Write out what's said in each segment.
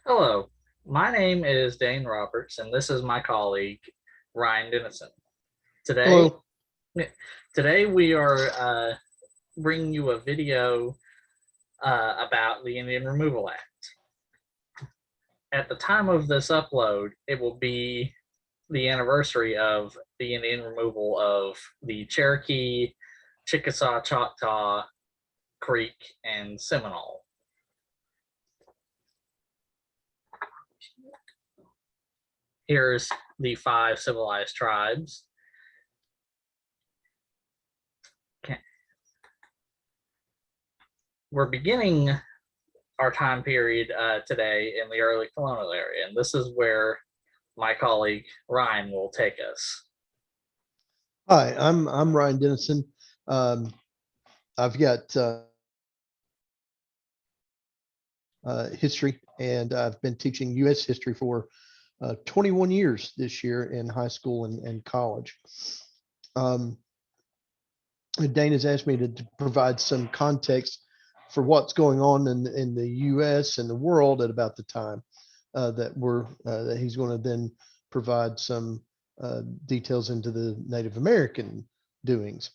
Hello, my name is Dane Roberts, and this is my colleague Ryan Denison. Today, Hello. today we are bringing you a video about the Indian Removal Act. At the time of this upload, it will be the anniversary of the Indian removal of the Cherokee, Chickasaw, Choctaw, Creek, and Seminole. Here's the five civilized tribes. We're beginning our time period today in the early colonial area, and this is where my colleague Ryan will take us. Hi, I'm Ryan Denison. Um, I've got history, and I've been teaching U.S. history for 21 years this year in high school and college. Um, Dane has asked me to provide some context for what's going on in the U.S. and the world at about the time that he's going to then provide some details into the Native American doings.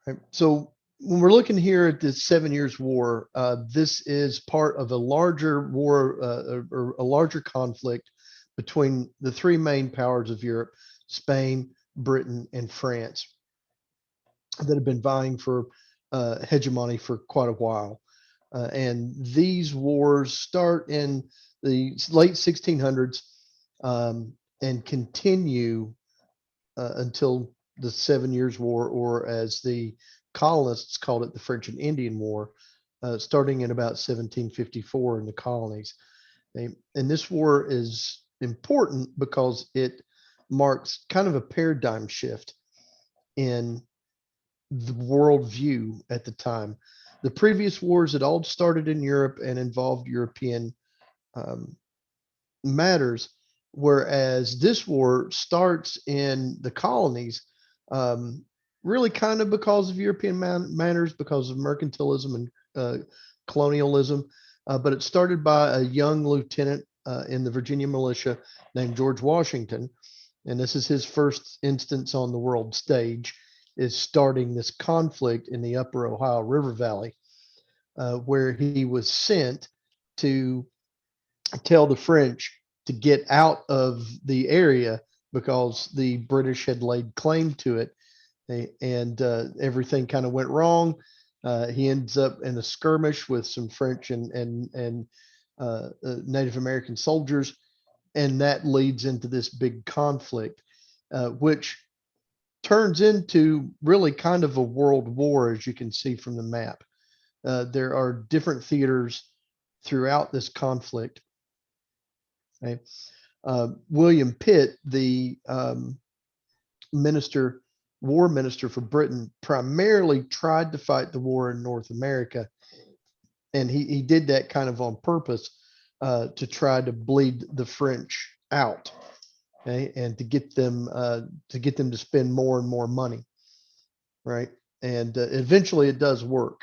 Right. So when we're looking here at the 7 Years' War, this is part of a larger war or a larger conflict between the three main powers of Europe: Spain, Britain, and France, that have been vying for hegemony for quite a while. And these wars start in the late 1600s and continue until the 7 Years' War, or as the colonists called it, the French and Indian War, starting in about 1754 in the colonies. And this war is important because it marks kind of a paradigm shift in the worldview at the time. The previous wars had all started in Europe and involved European um, matters, whereas this war starts in the colonies, um, really kind of because of European manners, because of mercantilism and colonialism. But it started by a young lieutenant in the Virginia militia named George Washington, and this is his first instance on the world stage, is starting this conflict in the upper Ohio River Valley, where he was sent to tell the French to get out of the area because the British had laid claim to it, and everything kind of went wrong. He ends up in a skirmish with some French and Native American soldiers, and that leads into this big conflict, which turns into really kind of a world war, as you can see from the map. There are different theaters throughout this conflict. Okay? William Pitt, the minister, war minister for Britain, primarily tried to fight the war in North America, and he did that kind of on purpose to try to bleed the French out, okay, and to get them to spend more and more money, right? And eventually, it does work.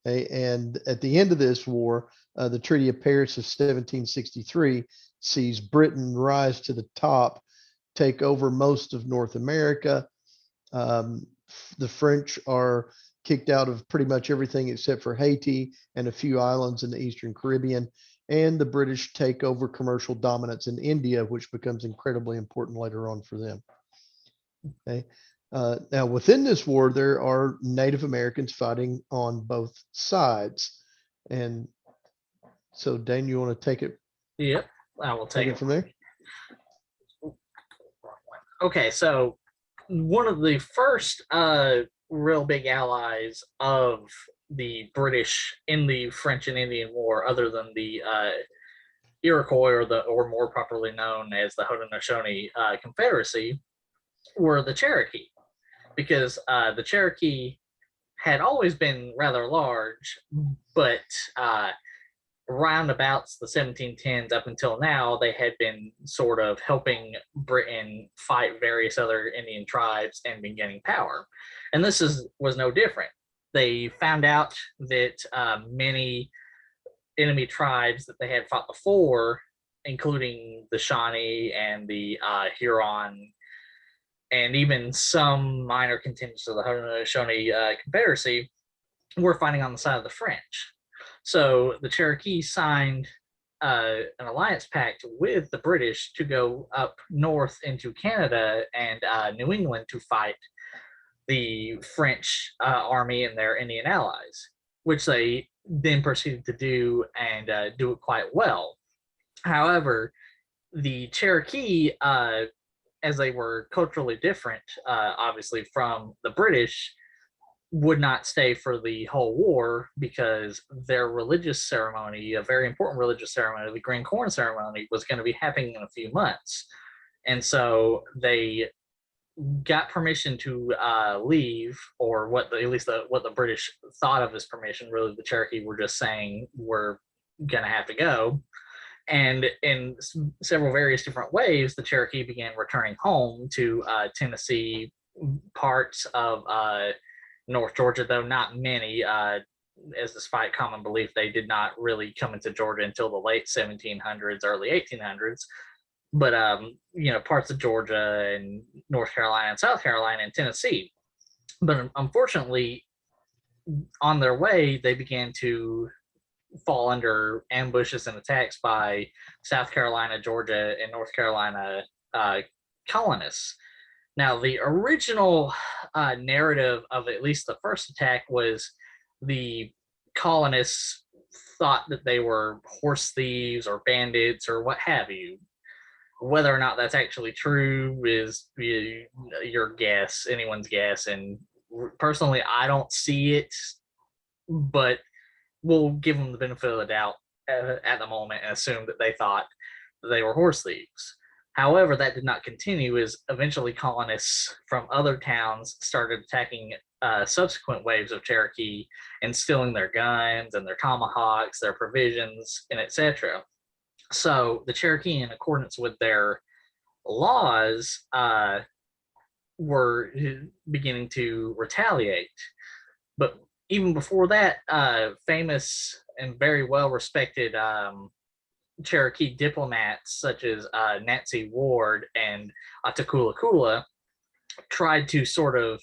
Okay? And at the end of this war, the Treaty of Paris of 1763 sees Britain rise to the top, take over most of North America. Um, the French are kicked out of pretty much everything except for Haiti and a few islands in the Eastern Caribbean. And the British take over commercial dominance in India, which becomes incredibly important later on for them. Okay. Now, within this war, there are Native Americans fighting on both sides. And so, Dane, you want to Yep, I will take take it it. from there? Okay, so one of the first real big allies of the British in the French and Indian War, other than the Iroquois, or more properly known as the Haudenosaunee Confederacy, were the Cherokee, because the Cherokee had always been rather large, but roundabouts the 1710s up until now, they had been sort of helping Britain fight various other Indian tribes and been gaining power. And this was no different. They found out that many enemy tribes that they had fought before, including the Shawnee and the Huron, and even some minor contingents of the Haudenosaunee Confederacy, were fighting on the side of the French. So the Cherokee signed an alliance pact with the British to go up north into Canada and New England to fight the French army and their Indian allies, which they then proceeded to do and do it quite well. However, the Cherokee, as they were culturally different, obviously, from the British, would not stay for the whole war because their religious ceremony, a very important religious ceremony, the green corn ceremony, was going to be happening in a few months. And so they got permission to leave, or at least what the British thought of as permission. Really, the Cherokee were just saying, we're going to have to go. And in several various different ways, the Cherokee began returning home to Tennessee, parts of North Georgia, though not many. As despite common belief, they did not really come into Georgia until the late 1700s, early 1800s. But parts of Georgia and North Carolina and South Carolina and Tennessee. But unfortunately, on their way, they began to fall under ambushes and attacks by South Carolina, Georgia, and North Carolina colonists. Now, the original narrative of at least the first attack was the colonists thought that they were horse thieves or bandits or what have you. Whether or not that's actually true is your guess, anyone's guess. And personally, I don't see it, but we'll give them the benefit of the doubt at the moment and assume that they thought they were horse thieves. However, that did not continue, as eventually colonists from other towns started attacking subsequent waves of Cherokee and stealing their guns and their tomahawks, their provisions, and etc. So the Cherokee, in accordance with their laws, were beginning to retaliate. But even before that, famous and very well respected Cherokee diplomats such as Nancy Ward and Tuscaloosa tried to sort of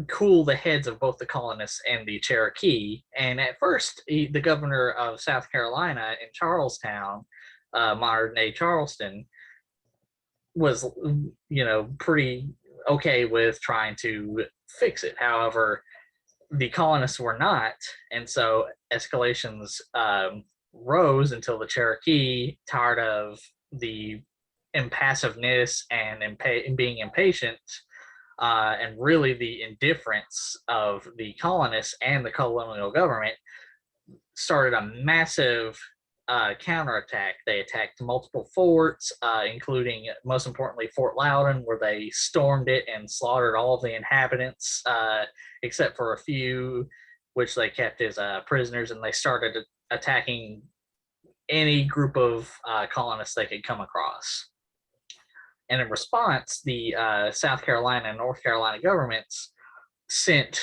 cool the heads of both the colonists and the Cherokee. And at first, the governor of South Carolina in Charlestown, modern day Charleston, was, pretty okay with trying to fix it. However, the colonists were not, and so escalations rose until the Cherokee, tired of the impassiveness and being impatient, and really the indifference of the colonists and the colonial government, started a massive counterattack. They attacked multiple forts, including, most importantly, Fort Loudon, where they stormed it and slaughtered all of the inhabitants, except for a few, which they kept as prisoners, and they started attacking any group of colonists they could come across. And in response, the South Carolina and North Carolina governments sent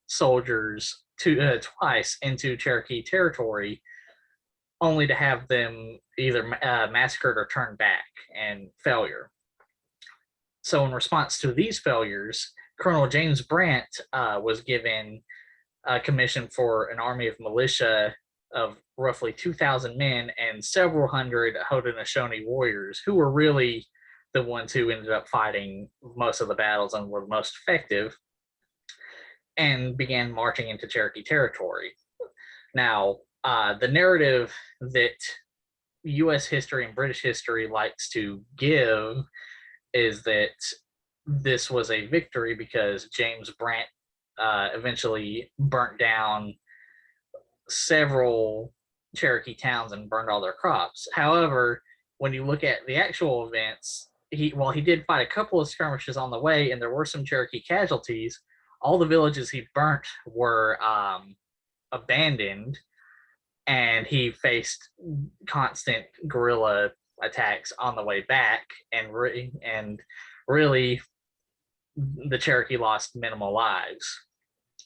soldiers twice into Cherokee territory, only to have them either massacred or turned back, and failure. So in response to these failures, Colonel James Brant was given a commission for an army of militia of roughly 2,000 men and several hundred Haudenosaunee warriors, who were really the ones who ended up fighting most of the battles and were most effective, and began marching into Cherokee territory. Now, the narrative that U.S. history and British history likes to give is that this was a victory because James Brant eventually burnt down several Cherokee towns and burned all their crops. However, when you look at the actual events, while he did fight a couple of skirmishes on the way and there were some Cherokee casualties, all the villages he burnt were abandoned, and he faced constant guerrilla attacks on the way back, and really the Cherokee lost minimal lives.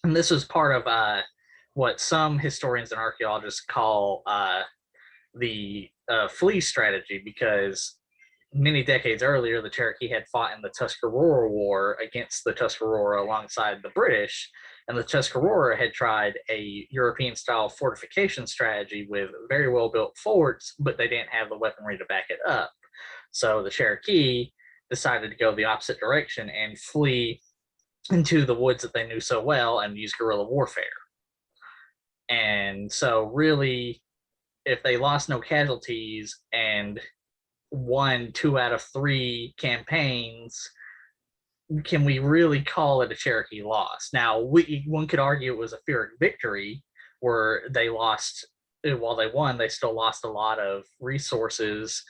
And this was part of what some historians and archaeologists call the flee strategy, because many decades earlier, the Cherokee had fought in the Tuscarora War against the Tuscarora alongside the British, and the Tuscarora had tried a European-style fortification strategy with very well-built forts, but they didn't have the weaponry to back it up. So the Cherokee decided to go the opposite direction and flee into the woods that they knew so well and use guerrilla warfare. And so really, if they lost no casualties and won 2 out of 3 campaigns, can we really call it a Cherokee loss? Now, one could argue it was a Pyrrhic victory where they lost, while they won, they still lost a lot of resources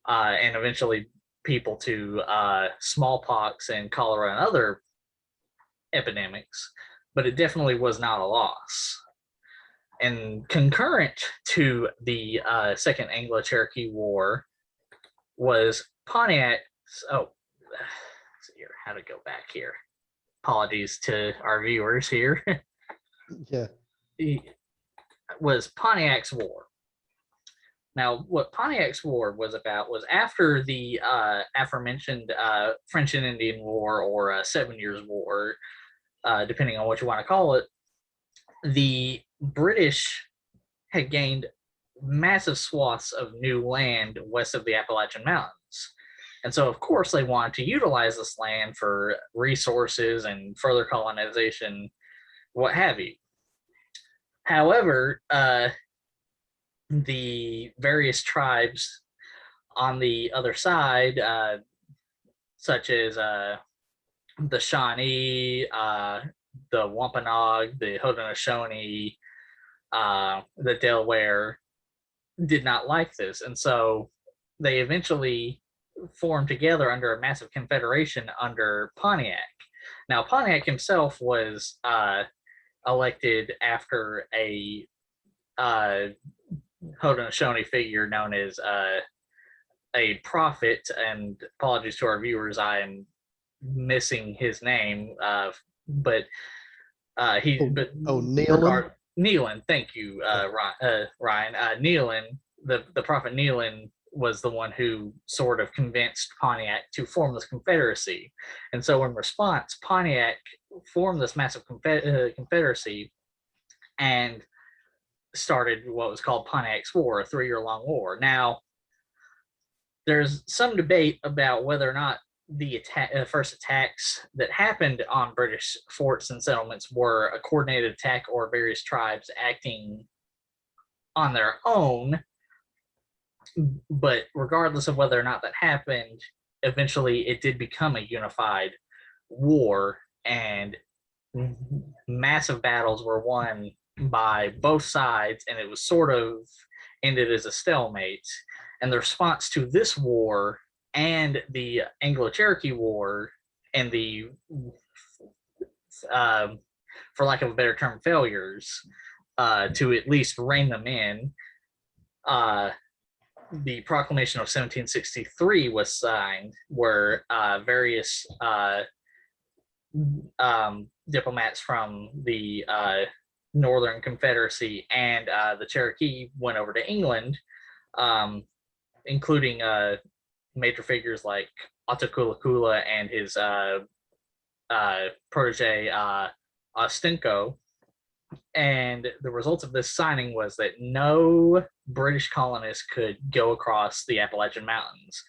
and eventually people to smallpox and cholera and other epidemics, but it definitely was not a loss. And concurrent to the Second Anglo-Cherokee War was Pontiac's, let's see here, how to go back here. Apologies to our viewers here. Yeah. Was Pontiac's War. Now, what Pontiac's War was about was after the aforementioned French and Indian War, or 7 Years' War, depending on what you want to call it, the British had gained massive swaths of new land west of the Appalachian Mountains. And so, of course, they wanted to utilize this land for resources and further colonization, what have you. However, the various tribes on the other side, such as the Shawnee, the Wampanoag, the Haudenosaunee, the Delaware, did not like this. And so they eventually formed together under a massive confederation under Pontiac. Now, Pontiac himself was elected after a Haudenosaunee figure known as a prophet, and apologies to our viewers, I am missing his name, but Nealon. Nealon, thank you, Ryan. Nealon, the prophet Nealon, was the one who sort of convinced Pontiac to form this confederacy. And so in response, Pontiac formed this massive confederacy and started what was called Pontiac's War, a 3-year-long war. Now, there's some debate about whether or not the first attacks that happened on British forts and settlements were a coordinated attack or various tribes acting on their own. But regardless of whether or not that happened, eventually it did become a unified war, and massive battles were won by both sides, and it was sort of ended as a stalemate. And the response to this war and the Anglo-Cherokee War and the, for lack of a better term, failures to at least rein them in, the Proclamation of 1763 was signed, where various diplomats from the Northern Confederacy and the Cherokee went over to England, including major figures like Otokulakula and his protege Ostenko. And the result of this signing was that no British colonists could go across the Appalachian Mountains,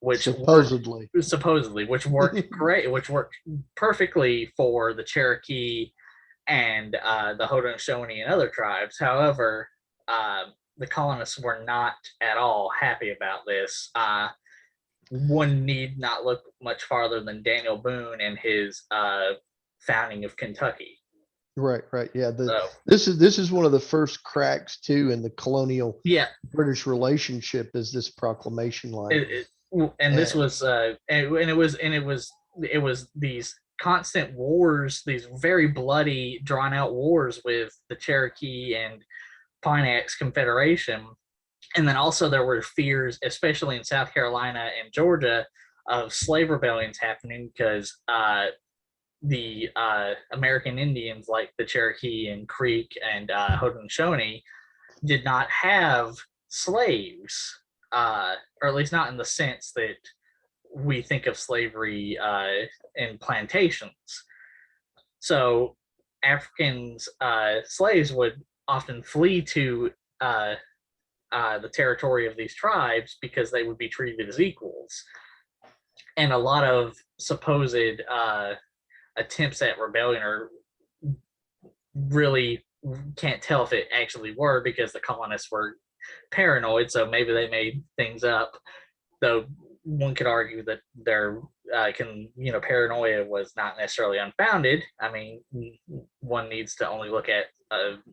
which supposedly, which worked great, which worked perfectly for the Cherokee and the Haudenosaunee and other tribes. However, the colonists were not at all happy about this. One need not look much farther than Daniel Boone and his founding of Kentucky. Right. Yeah. This is one of the first cracks too in the colonial British relationship, is this proclamation line. This was it was these constant wars, these very bloody, drawn out wars with the Cherokee and Pontiac's confederation. And then also there were fears, especially in South Carolina and Georgia, of slave rebellions happening, because the American Indians like the Cherokee and Creek and Haudenosaunee did not have slaves, or at least not in the sense that we think of slavery in plantations. So Africans, slaves would often flee to uh, the territory of these tribes because they would be treated as equals. And a lot of supposed attempts at rebellion are really can't tell if it actually were because the colonists were paranoid, so maybe they made things up. Though one could argue that their paranoia was not necessarily unfounded. I mean, one needs to only look at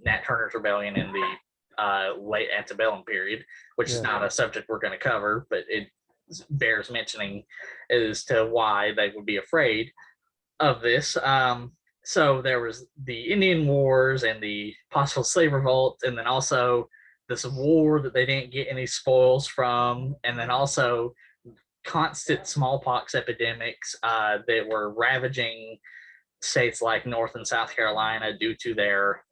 Nat Turner's rebellion in the late antebellum period, which is not a subject we're going to cover, but it bears mentioning as to why they would be afraid of this. So there was the Indian Wars and the possible slave revolt, and then also this war that they didn't get any spoils from, and then also constant smallpox epidemics that were ravaging states like North and South Carolina due to their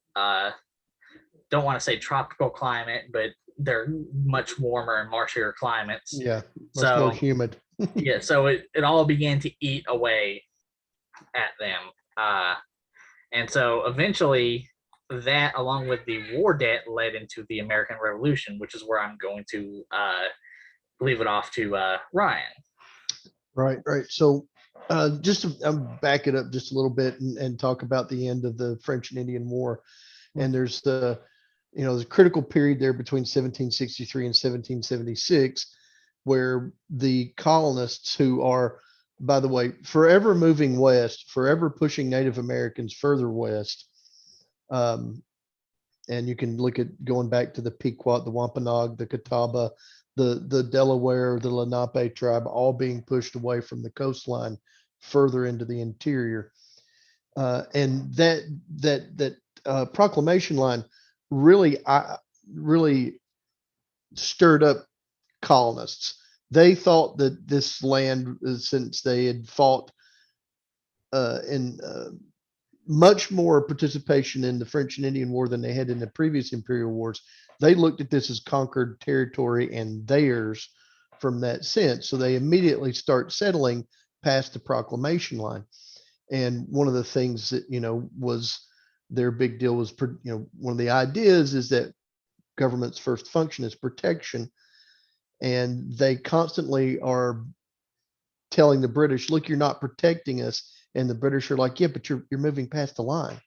don't want to say tropical climate, but they're much warmer and marshier climates. Yeah, much more humid. Yeah, so it all began to eat away at them. And so eventually that, along with the war debt, led into the American Revolution, which is where I'm going to leave it off to Ryan. Right. So just to back it up just a little bit and talk about the end of the French and Indian War. And there's the critical period there between 1763 and 1776, where the colonists, who are, by the way, forever moving west, forever pushing Native Americans further west. And you can look at going back to the Pequot, the Wampanoag, the Catawba, the Delaware, the Lenape tribe, all being pushed away from the coastline further into the interior. And that proclamation line really stirred up colonists. They thought that this land, since they had fought in much more participation in the French and Indian War than they had in the previous imperial wars, they looked at this as conquered territory and theirs from that sense. So they immediately start settling past the proclamation line. And one of the things that, was their big deal was, one of the ideas is that government's first function is protection. And they constantly are telling the British, look, you're not protecting us. And the British are like, yeah, but you're moving past the line.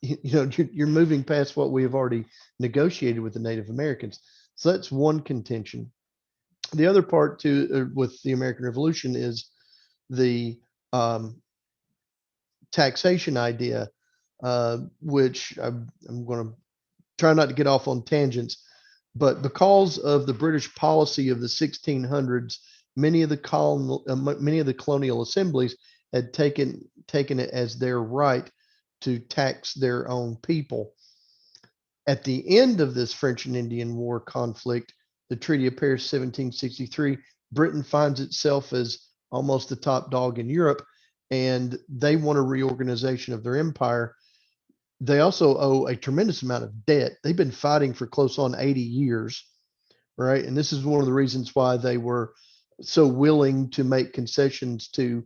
You're moving past what we have already negotiated with the Native Americans. So that's one contention. The other part too, with the American Revolution, is the taxation idea, which I'm going to try not to get off on tangents, but because of the British policy of the 1600s, many of the colonial assemblies had taken it as their right to tax their own people. At the end of this French and Indian War conflict, the Treaty of Paris 1763, Britain finds itself as almost the top dog in Europe, and they want a reorganization of their empire. They also owe a tremendous amount of debt. They've been fighting for close on 80 years, right? And this is one of the reasons why they were so willing to make concessions to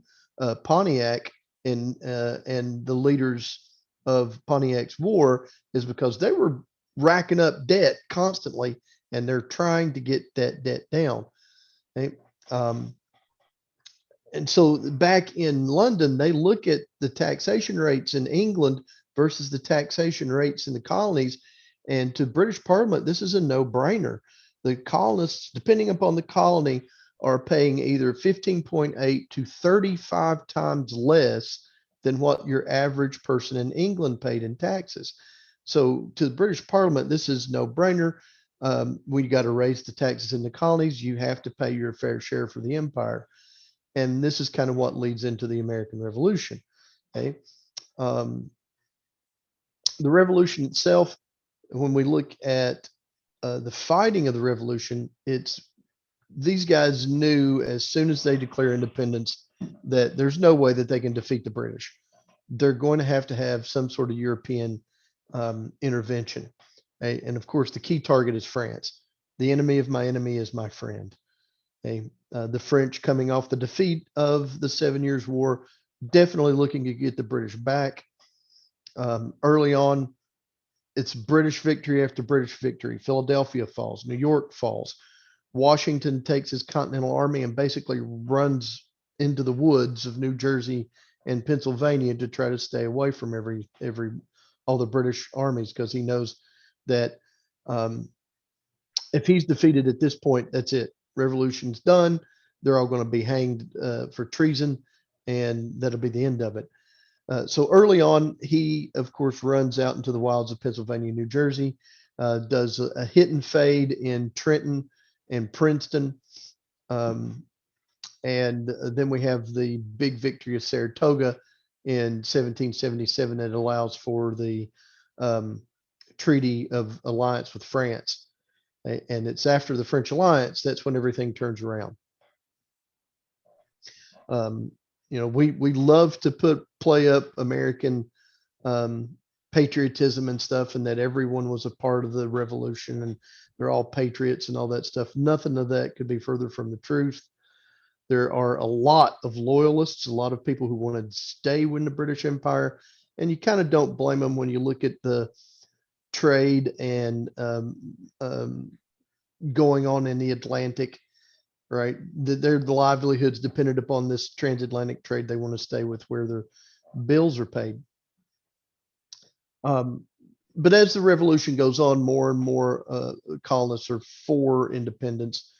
Pontiac and the leaders of Pontiac's war, is because they were racking up debt constantly, and they're trying to get that debt down. Okay? And so back in London, they look at the taxation rates in England versus the taxation rates in the colonies. And to British Parliament, this is a no-brainer. The colonists, depending upon the colony, are paying either 15.8 to 35 times less than what your average person in England paid in taxes. So to the British Parliament, this is no-brainer. We got to raise the taxes in the colonies. You have to pay your fair share for the empire. And this is kind of what leads into the American Revolution. Okay. The revolution itself, when we look at the fighting of the revolution, these guys knew as soon as they declare independence that there's no way that they can defeat the British. they're going to have some sort of European intervention. And of course, the key target is France. The enemy of my enemy is my friend. The French, coming off the defeat of the 7 Years' War, definitely looking to get the British back. Early on, it's British victory after British victory. Philadelphia falls, New York falls. Washington takes his Continental Army and basically runs into the woods of New Jersey and Pennsylvania to try to stay away from all the British armies, because he knows that if he's defeated at this point, that's it. Revolution's done. They're all going to be hanged for treason, and that'll be the end of it. So early on, he, of course, runs out into the wilds of Pennsylvania, New Jersey, does a hit and fade in Trenton and Princeton. And then we have the big victory of Saratoga in 1777 that allows for the Treaty of Alliance with France. And it's after the French alliance, that's when everything turns around. We love to play up American patriotism and stuff, and that everyone was a part of the revolution and they're all patriots and all that stuff. Nothing of that could be further from the truth. There are a lot of loyalists, a lot of people who wanted to stay in the British Empire, and you kind of don't blame them when you look at the trade and going on in the Atlantic, right? Their livelihoods depended upon this transatlantic trade. They want to stay with where their bills are paid. But as the revolution goes on, more and more colonists are for independence.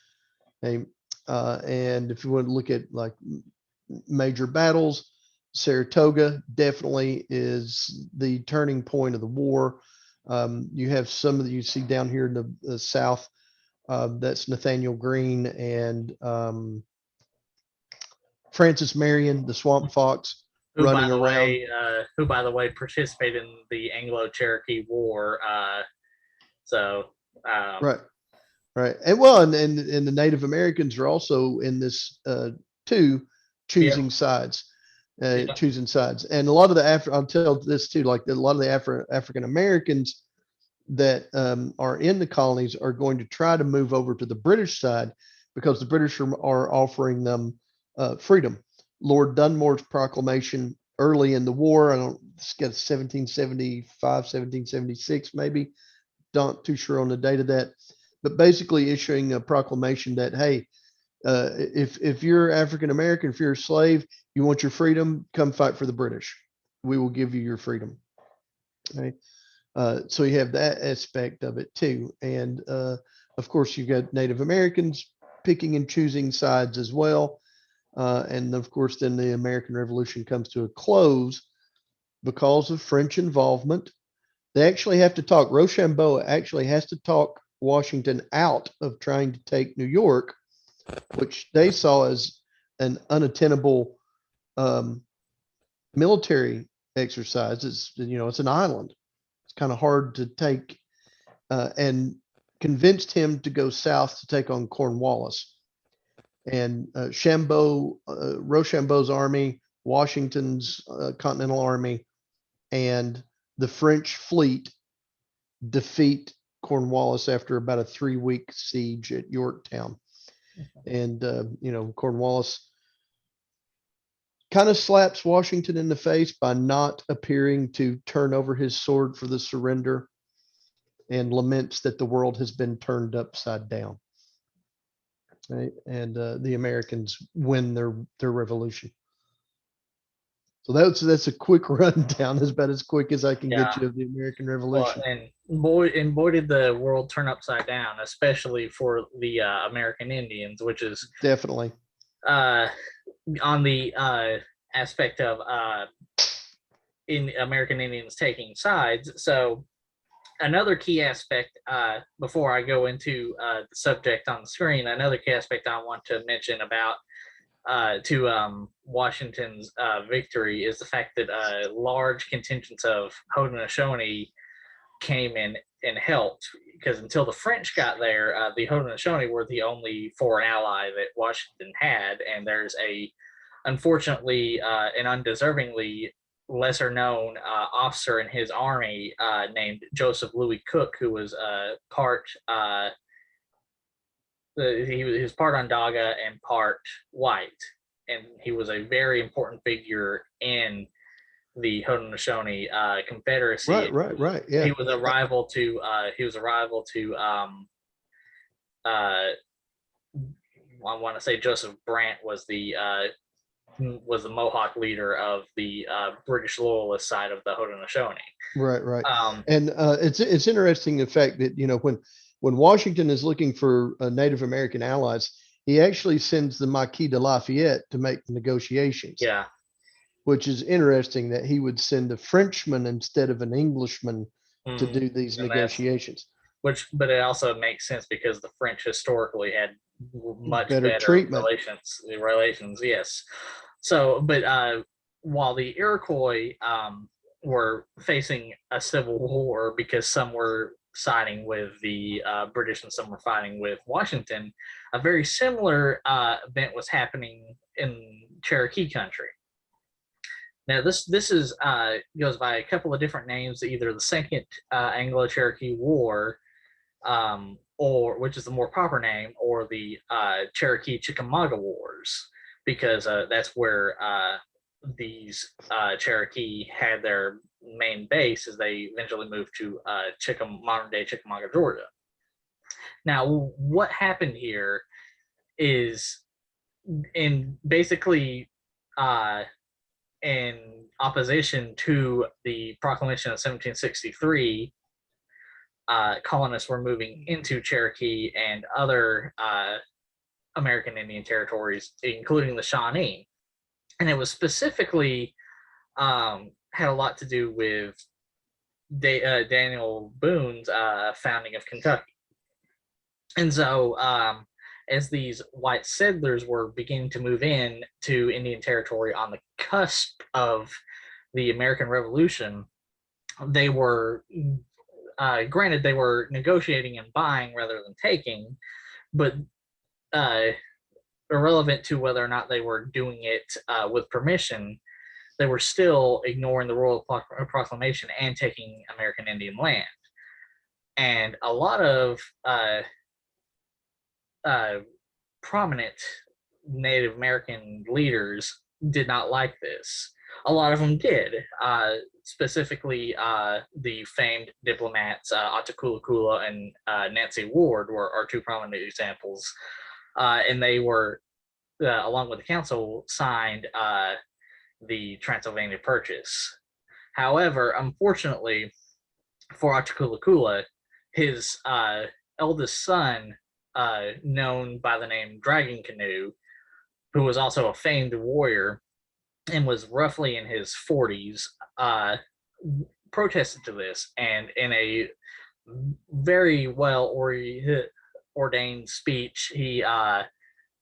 And if you want to look at like major battles, Saratoga definitely is the turning point of the war. You have some of you see down here in the South. That's Nathaniel Greene and Francis Marion, the Swamp Fox, running around. Who, by the way, participated in the Anglo-Cherokee War. Right. And well, and the Native Americans are also in this too, choosing sides. Choosing sides. And a lot of I'll tell this too, like a lot of the African Americans that are in the colonies are going to try to move over to the British side because the British are offering them freedom. Lord Dunmore's proclamation early in the war, I don't get 1775, 1776, maybe, not too sure on the date of that, but basically issuing a proclamation that, hey, if you're African American, if you're a slave, you want your freedom, come fight for the British. We will give you your freedom. Okay. So you have that aspect of it too. And of course, you've got Native Americans picking and choosing sides as well. And of course, then the American Revolution comes to a close because of French involvement. They actually have to talk. Rochambeau actually has to talk Washington out of trying to take New York, which they saw as an unattainable military exercise. It's an island. It's kind of hard to take, and convinced him to go south to take on Cornwallis. And Rochambeau's army, Washington's Continental Army, and the French fleet defeat Cornwallis after about a 3-week siege at Yorktown. And, Cornwallis kind of slaps Washington in the face by not appearing to turn over his sword for the surrender, and laments that the world has been turned upside down. Right? And the Americans win their revolution. So that's a quick rundown, is about as quick as I can get you of the American Revolution. Well, and boy did the world turn upside down, especially for the American Indians, which is definitely on the aspect of in American Indians taking sides. So another key aspect, before I go into the subject on the screen, another key aspect I want to mention about Washington's victory is the fact that large contingents of Haudenosaunee came in and helped, because until the French got there, the Haudenosaunee were the only foreign ally that Washington had, and there's unfortunately and undeservingly, lesser known officer in his army named Joseph Louis Cook, who was part he was part Onondaga and part white, and he was a very important figure in the Haudenosaunee Confederacy. Right. Yeah. He was a rival to I want to say Joseph Brant was the Mohawk leader of the British Loyalist side of the Haudenosaunee. Right. And it's interesting the fact that, when Washington is looking for Native American allies, he actually sends the Marquis de Lafayette to make the negotiations. Yeah. Which is interesting that he would send a Frenchman instead of an Englishman to do these negotiations. But it also makes sense because the French historically had much better treatment relations. Yes. So, but while the Iroquois were facing a civil war because some were siding with the British and some were fighting with Washington, a very similar event was happening in Cherokee country. Now, this is goes by a couple of different names, either the Second Anglo-Cherokee War, or which is the more proper name, or the Cherokee-Chickamauga Wars, because that's where these Cherokee had their main base as they eventually moved to modern-day Chickamauga, Georgia. Now, what happened here is basically in opposition to the proclamation of 1763, colonists were moving into Cherokee and other American Indian territories, including the Shawnee. And it was specifically had a lot to do with Daniel Boone's founding of Kentucky. And so as these white settlers were beginning to move in to Indian territory on the cusp of the American Revolution, they were, granted, they were negotiating and buying rather than taking, but irrelevant to whether or not they were doing it with permission, they were still ignoring the Royal Proclamation and taking American Indian land. And a lot of prominent Native American leaders did not like this. A lot of them did, specifically the famed diplomats Ottakulakula and Nancy Ward are two prominent examples. And they were, along with the council, signed the Transylvania Purchase. However, unfortunately for Ottakulakula, his eldest son, known by the name Dragon Canoe, who was also a famed warrior and was roughly in his 40s, protested to this, and in a very well ordained speech, he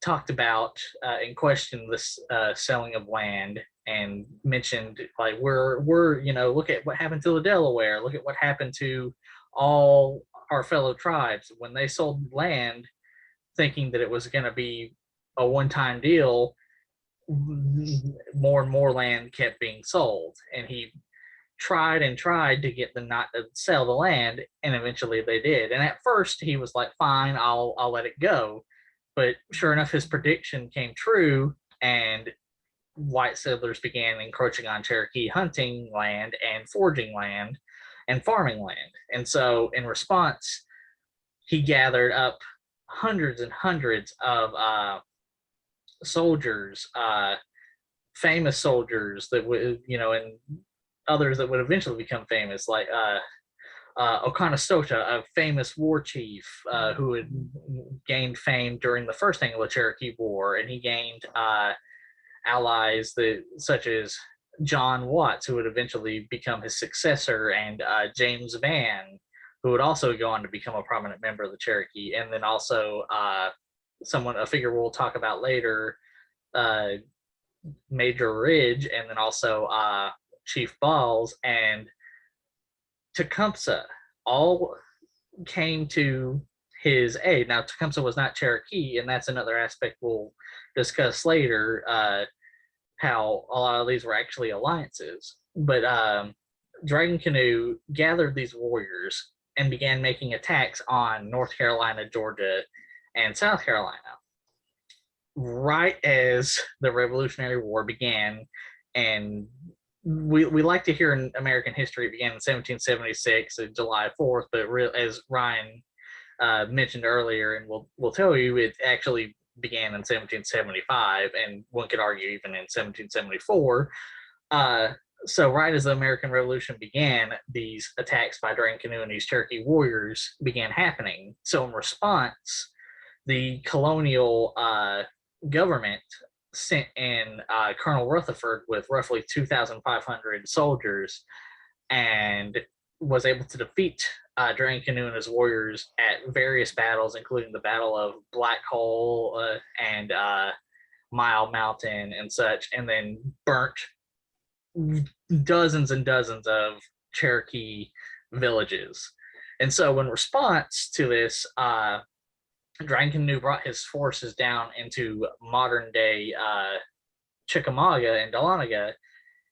talked about and questioned this selling of land, and mentioned, like, we're look at what happened to the Delaware, look at what happened to all our fellow tribes when they sold land thinking that it was going to be a one-time deal. More and more land kept being sold, and he tried to get them not to sell the land, and eventually they did. And at first he was like, fine, I'll let it go. But sure enough, his prediction came true, and white settlers began encroaching on Cherokee hunting land and foraging land and farming land. And so in response, he gathered up hundreds and hundreds of soldiers, famous soldiers that would, and others that would eventually become famous, like Oconostota, a famous war chief who had gained fame during the First Anglo-Cherokee War, and he gained allies such as John Watts, who would eventually become his successor, and James Vann, who would also go on to become a prominent member of the Cherokee, and then also a figure we'll talk about later, Major Ridge, and then also Chief Balls and Tecumseh, all came to his aid. Now, Tecumseh was not Cherokee, and that's another aspect we'll discuss later, how a lot of these were actually alliances. but Dragon Canoe gathered these warriors and began making attacks on North Carolina, Georgia, and South Carolina. Right as the Revolutionary War began, and we like to hear in American history it began in 1776, July 4th, but as Ryan mentioned earlier, and we'll tell you, it actually began in 1775, and one could argue even in 1774. Uh, so right as the American Revolution began, these attacks by Dragon Canoe and these Cherokee warriors began happening. So in response, the colonial government sent in Colonel Rutherford with roughly 2,500 soldiers and was able to defeat Dragon Canoe and his warriors at various battles, including the Battle of Black Hole and Mile Mountain and such, and then burnt dozens and dozens of Cherokee villages. And so, in response to this, Dragon Canoe brought his forces down into modern day Chickamauga and Dahlonega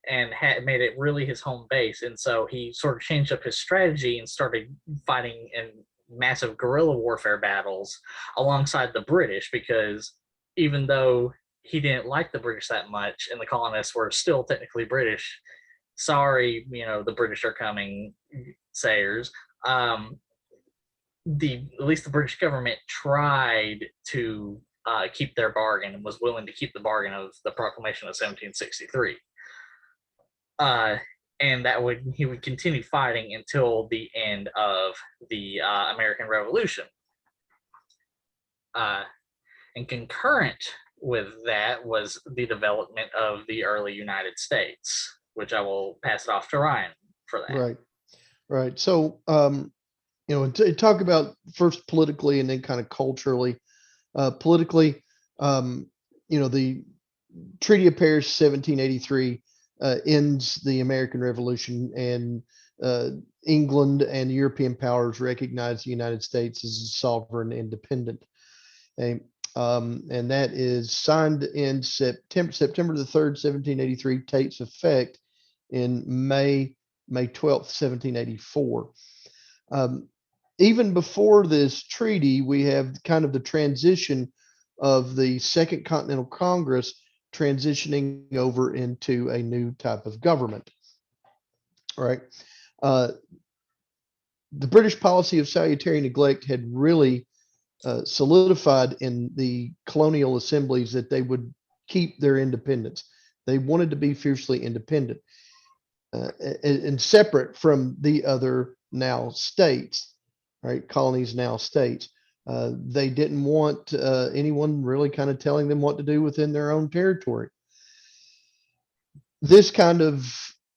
and had made it really his home base. And so he sort of changed up his strategy and started fighting in massive guerrilla warfare battles alongside the British, because even though he didn't like the British that much and the colonists were still technically British, sorry, the British are coming, sayers. At least the British government tried to keep their bargain and was willing to keep the bargain of the Proclamation of 1763. And he would continue fighting until the end of the American Revolution. And concurrent with that was the development of the early United States, which I will pass it off to Ryan for that. Right. So, talk about first politically and then kind of culturally. Politically, the Treaty of Paris, 1783, ends the American Revolution, and England and the European powers recognize the United States as a sovereign independent. Okay? And that is signed in September the 3rd, 1783, takes effect in May 12th, 1784. Even before this treaty, we have kind of the transition of the Second Continental Congress transitioning over into a new type of government. All right. The British policy of salutary neglect had really solidified in the colonial assemblies that they would keep their independence. They wanted to be fiercely independent and separate from the other now states, right? Colonies, now states. They didn't want anyone really kind of telling them what to do within their own territory. This kind of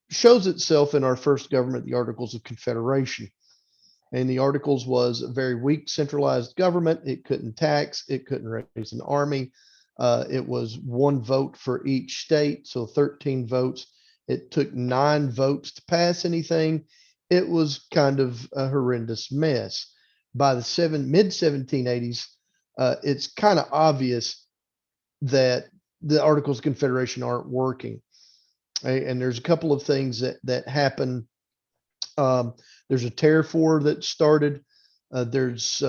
shows itself in our first government, the Articles of Confederation. And the Articles was a very weak centralized government. It couldn't tax, it couldn't raise an army. It was one vote for each state, so 13 votes. It took 9 votes to pass anything. It was kind of a horrendous mess. By the mid 1780s, it's kind of obvious that the Articles of Confederation aren't working. Right? And there's a couple of things that happen. There's a tariff war that started. There's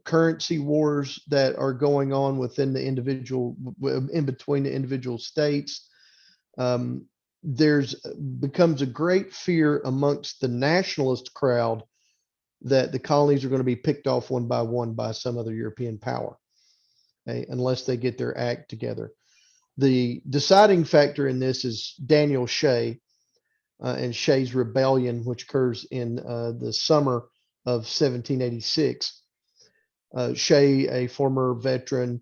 currency wars that are going on within the in between the individual states. There's becomes a great fear amongst the nationalist crowd that the colonies are going to be picked off one by some other European power, okay, unless they get their act together. The deciding factor in this is Daniel Shea and Shea's rebellion, which occurs in the summer of 1786. Shea, a former veteran,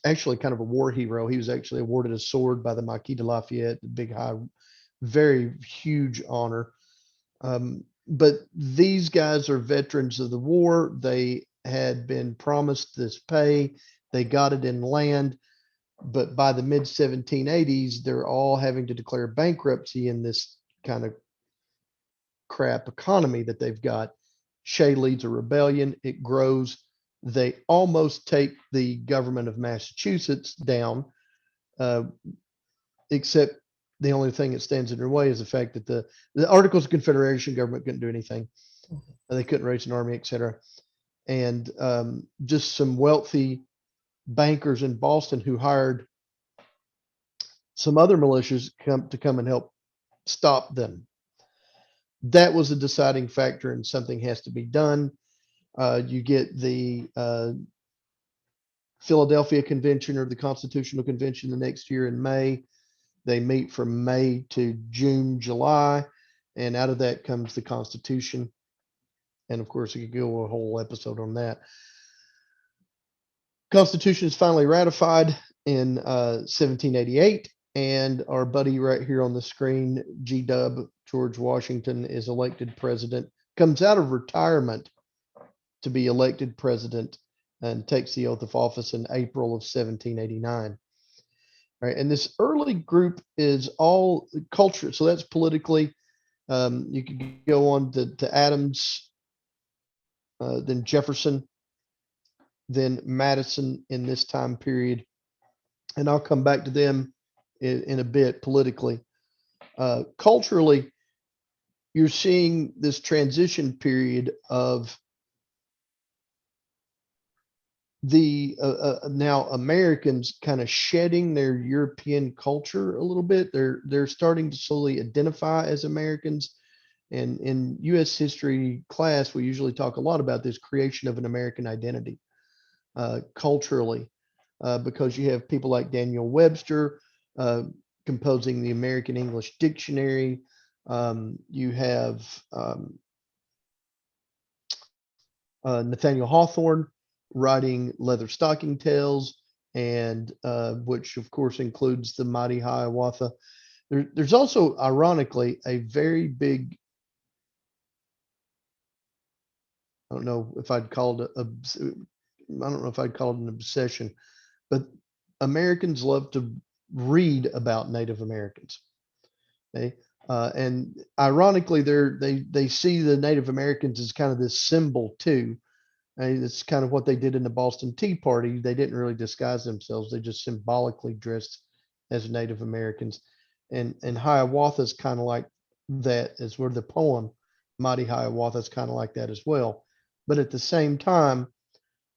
actually kind of a war hero. He was actually awarded a sword by the Marquis de Lafayette, the big, high, very huge honor. But these guys are veterans of the war. They had been promised this pay. They got it in land. But by the mid 1780s, they're all having to declare bankruptcy in this kind of crap economy that they've got. Shea leads a rebellion. It grows. They almost take the government of Massachusetts down, except the only thing that stands in their way is the fact that the Articles of Confederation government couldn't do anything. They couldn't raise an army, etc. And just some wealthy bankers in Boston who hired some other militias to come and help stop them. That was a deciding factor, and something has to be done. You get the Philadelphia Convention or the Constitutional Convention the next year in May. They meet from May to June, July, and out of that comes the Constitution. And of course, you could go a whole episode on that. Constitution is finally ratified in 1788, and our buddy right here on the screen, G-Dub, George Washington, is elected president, comes out of retirement to be elected president, and takes the oath of office in April of 1789. All right, and this early group is all culture. So that's politically. You could go on to Adams, then Jefferson, then Madison in this time period. And I'll come back to them in a bit politically. Culturally, you're seeing this transition period of the now Americans kind of shedding their European culture a little bit. They're starting to slowly identify as Americans. And in U.S. history class, we usually talk a lot about this creation of an American identity culturally, because you have people like Daniel Webster composing the American English Dictionary. You have Nathaniel Hawthorne writing Leather Stocking Tales, and which of course includes the mighty Hiawatha. There's also, ironically, a very big, I don't know if I'd call it an obsession, but Americans love to read about Native Americans. Okay. And ironically, they see the Native Americans as kind of this symbol too. It's kind of what they did in the Boston Tea Party. They didn't really disguise themselves. They just symbolically dressed as Native Americans. And Hiawatha is kind of like that, as where the poem Mighty Hiawatha is kind of like that as well. But at the same time,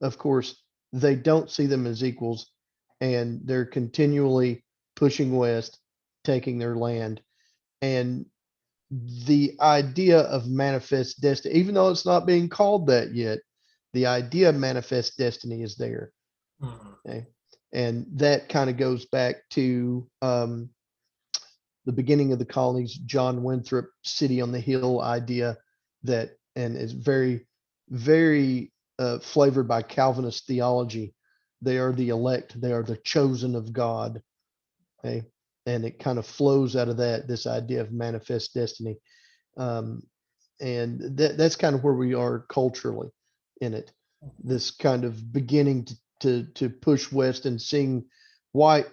of course, they don't see them as equals, and they're continually pushing west, taking their land. And the idea of manifest destiny, even though it's not being called that yet, the idea of manifest destiny is there. Okay. And that kind of goes back to the beginning of the colonies, John Winthrop, city on the hill idea, that, and is very, very flavored by Calvinist theology. They are the elect, they are the chosen of God. Okay. And it kind of flows out of that, this idea of manifest destiny. And that's kind of where we are culturally in it. This kind of beginning to push west and seeing white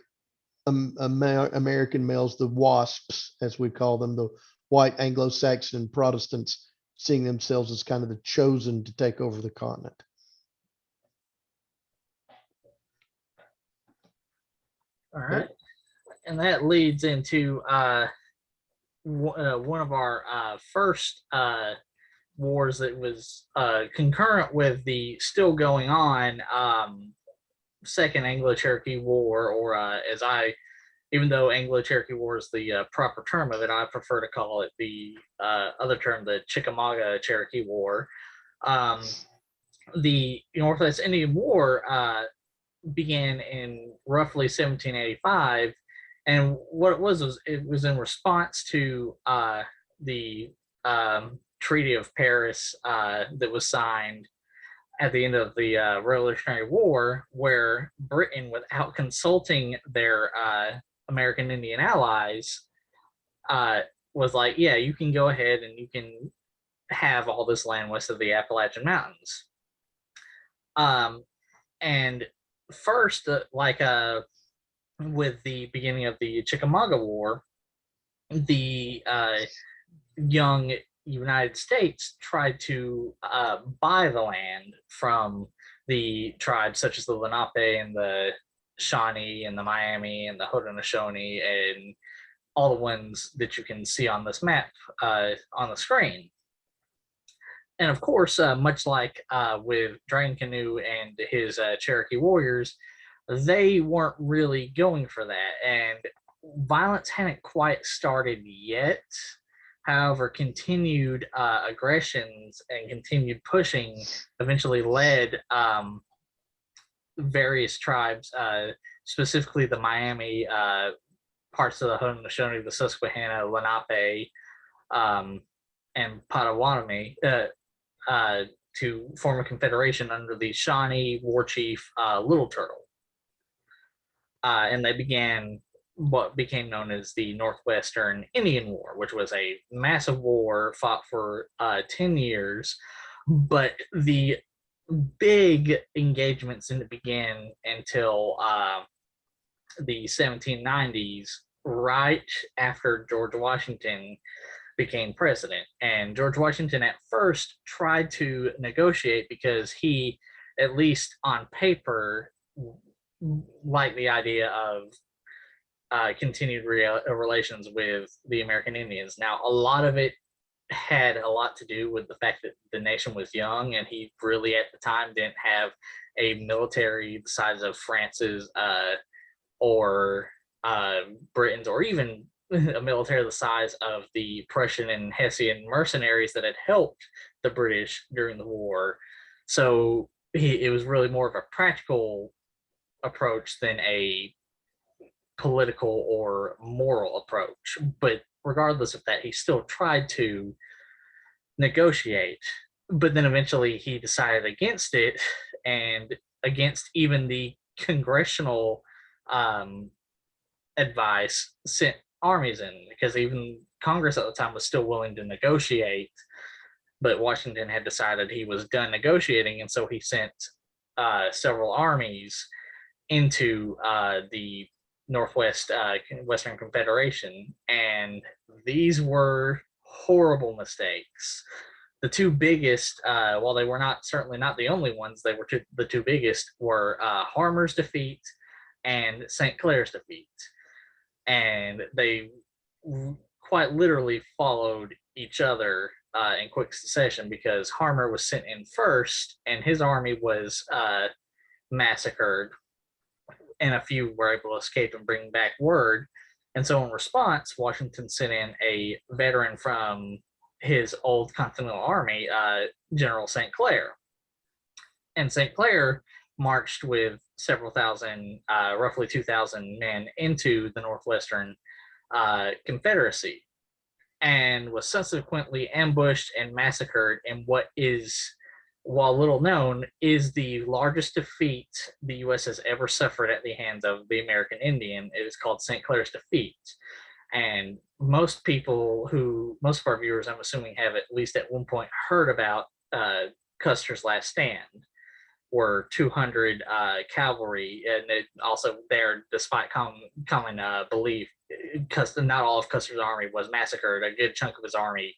American males, the WASPs, as we call them, the white Anglo-Saxon Protestants, seeing themselves as kind of the chosen to take over the continent. All right. And that leads into one of our first wars that was concurrent with the still going on Second Anglo-Cherokee War, or even though Anglo-Cherokee War is the proper term of it, I prefer to call it the other term, the Chickamauga Cherokee War. The Northwest Indian War began in roughly 1785. And what it was in response to the Treaty of Paris that was signed at the end of the Revolutionary War, where Britain, without consulting their American Indian allies, was like, yeah, you can go ahead and you can have all this land west of the Appalachian Mountains. And first, with the beginning of the Chickamauga War, the young United States tried to buy the land from the tribes such as the Lenape and the Shawnee and the Miami and the Haudenosaunee, and all the ones that you can see on this map on the screen. And of course, much like with Dragon Canoe and his Cherokee warriors, they weren't really going for that. And violence hadn't quite started yet. However, continued aggressions and continued pushing eventually led various tribes, specifically the Miami, parts of the Haudenosaunee, the Susquehanna, Lenape, and Potawatomi, to form a confederation under the Shawnee war chief Little Turtle. And they began what became known as the Northwestern Indian War, which was a massive war fought for 10 years. But the big engagements didn't begin until the 1790s, right after George Washington became president. And George Washington at first tried to negotiate because he, at least on paper, liked the idea of continued relations with the American Indians. Now, a lot of it had a lot to do with the fact that the nation was young, and he really at the time didn't have a military the size of France's or Britain's, or even a military the size of the Prussian and Hessian mercenaries that had helped the British during the war. So it was really more of a practical approach than a political or moral approach. But regardless of that, he still tried to negotiate. But then eventually he decided against it, and against even the congressional advice, sent armies in, because even Congress at the time was still willing to negotiate. But Washington had decided he was done negotiating, and so he sent several armies into the Western Confederation, and these were horrible mistakes. The two biggest, while they were certainly not the only ones, they were the two biggest were Harmer's defeat and St. Clair's defeat. And they quite literally followed each other in quick succession, because Harmer was sent in first, and his army was massacred, and a few were able to escape and bring back word. And so in response, Washington sent in a veteran from his old Continental Army, General St. Clair. And St. Clair marched with several thousand, roughly 2,000 men into the Northwestern Confederacy, and was subsequently ambushed and massacred in what is, while little known, is the largest defeat the U.S. has ever suffered at the hands of the American Indian. It is called St. Clair's defeat. And most of our viewers, I'm assuming, have at least at one point heard about Custer's last stand, were 200 cavalry, and it also there, despite common belief, not all of Custer's army was massacred. A good chunk of his army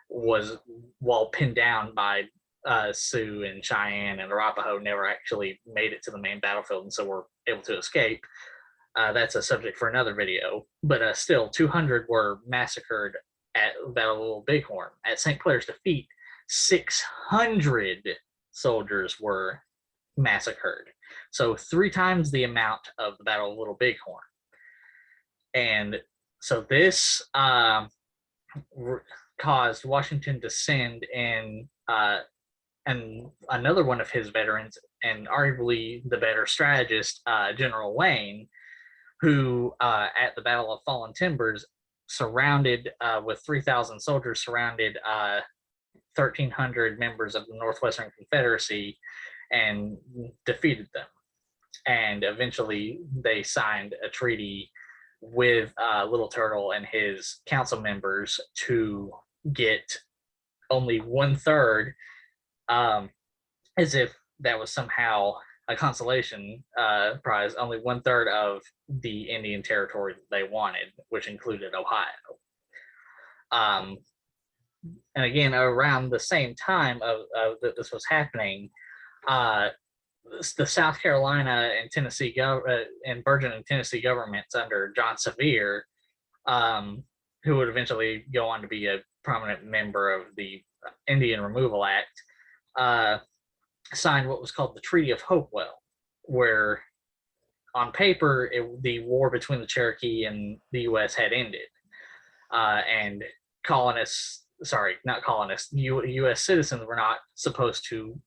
was, while pinned down by Sioux and Cheyenne and Arapaho, never actually made it to the main battlefield, and so were able to escape. That's a subject for another video, but still 200 were massacred at Battle of Little Bighorn. At St. Clair's defeat, 600 soldiers were massacred, so 3 times the amount of the Battle of Little Bighorn. And so this caused Washington to send in and another one of his veterans, and arguably the better strategist, General Wayne, who at the Battle of Fallen Timbers surrounded, with 3,000 soldiers, surrounded 1,300 members of the Northwestern Confederacy and defeated them. And eventually they signed a treaty with Little Turtle and his council members to get only 1/3, as if that was somehow a consolation prize, only 1/3 of the Indian territory that they wanted, which included Ohio. And again, around the same time that this was happening, the South Carolina and Tennessee and Virginia and Tennessee governments under John Sevier who would eventually go on to be a prominent member of the Indian Removal Act, signed what was called the Treaty of Hopewell, where on paper the war between the Cherokee and the U.S. had ended, and U.S. citizens were not supposed to,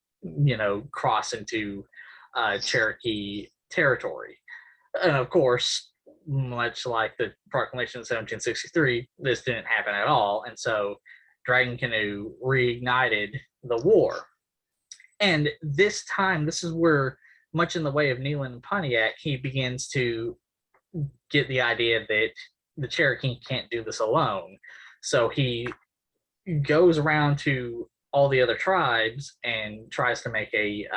cross into Cherokee territory. And of course, much like the Proclamation of 1763, this didn't happen at all. And so Dragon Canoe reignited the war. And this time, this is where, much in the way of Neyland and Pontiac, he begins to get the idea that the Cherokee can't do this alone. So he goes around to all the other tribes and tries to make a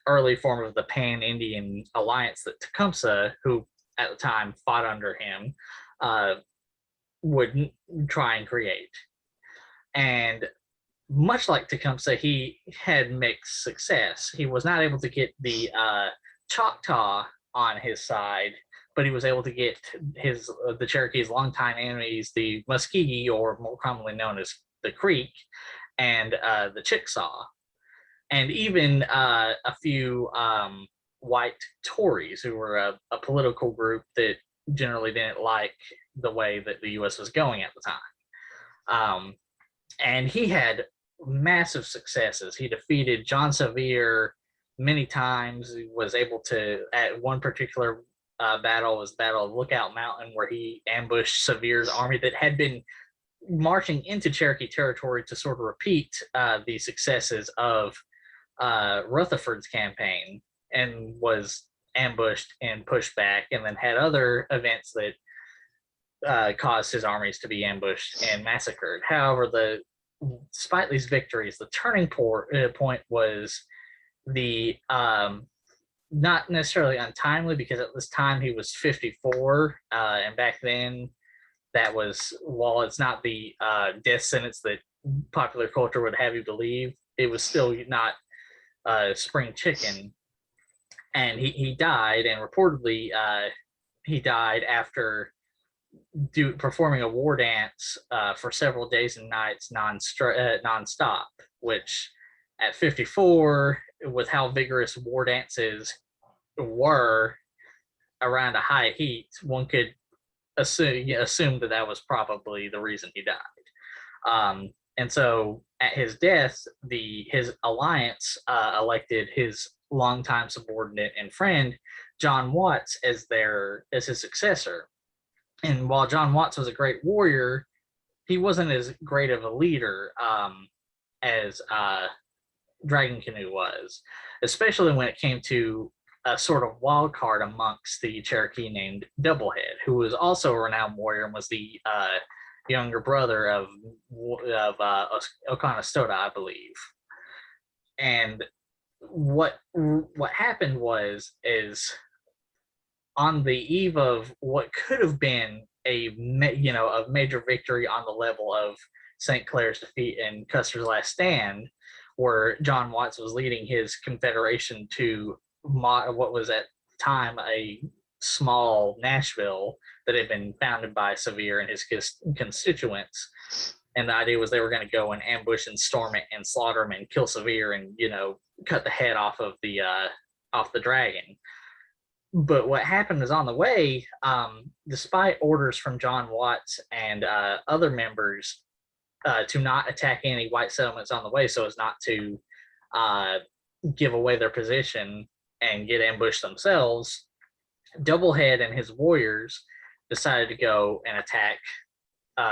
early form of the Pan-Indian alliance that Tecumseh, who at the time fought under him, would try and create. And much like Tecumseh, he had mixed success. He was not able to get the Choctaw on his side, but he was able to get the Cherokee's longtime enemies, the Muskegee, or more commonly known as the Creek, and the Chickasaw, and even a few white Tories, who were a political group that generally didn't like the way that the U.S. was going at the time. And he had massive successes. He defeated John Sevier many times. He was able to, at one particular battle, was the Battle of Lookout Mountain, where he ambushed Sevier's army that had been marching into Cherokee territory to sort of repeat the successes of Rutherford's campaign, and was ambushed and pushed back, and then had other events that caused his armies to be ambushed and massacred. However, despite these victories, the turning point was the not necessarily untimely, because at this time he was 54, and back then that was, while it's not the death sentence that popular culture would have you believe, it was still not spring chicken. And he died, and reportedly he died after performing a war dance for several days and nights nonstop, which at 54, with how vigorous war dances were around a high heat, one could assume that was probably the reason he died. And so at his death, his alliance elected his longtime subordinate and friend, John Watts, as his successor. And while John Watts was a great warrior, he wasn't as great of a leader as Dragon Canoe was, especially when it came to a sort of wild card amongst the Cherokee named Doublehead, who was also a renowned warrior and was the younger brother of Oconostota, I believe. And what happened is on the eve of what could have been a major victory on the level of St. Clair's defeat and Custer's Last Stand, where John Watts was leading his confederation to what was at the time a small Nashville that had been founded by Sevier and his constituents. And the idea was they were going to go and ambush and storm it and slaughter him and kill Sevier and, cut the head off of the dragon. But what happened is, on the way, despite orders from John Watts and other members to not attack any white settlements on the way so as not to give away their position and get ambushed themselves, Doublehead and his warriors decided to go and attack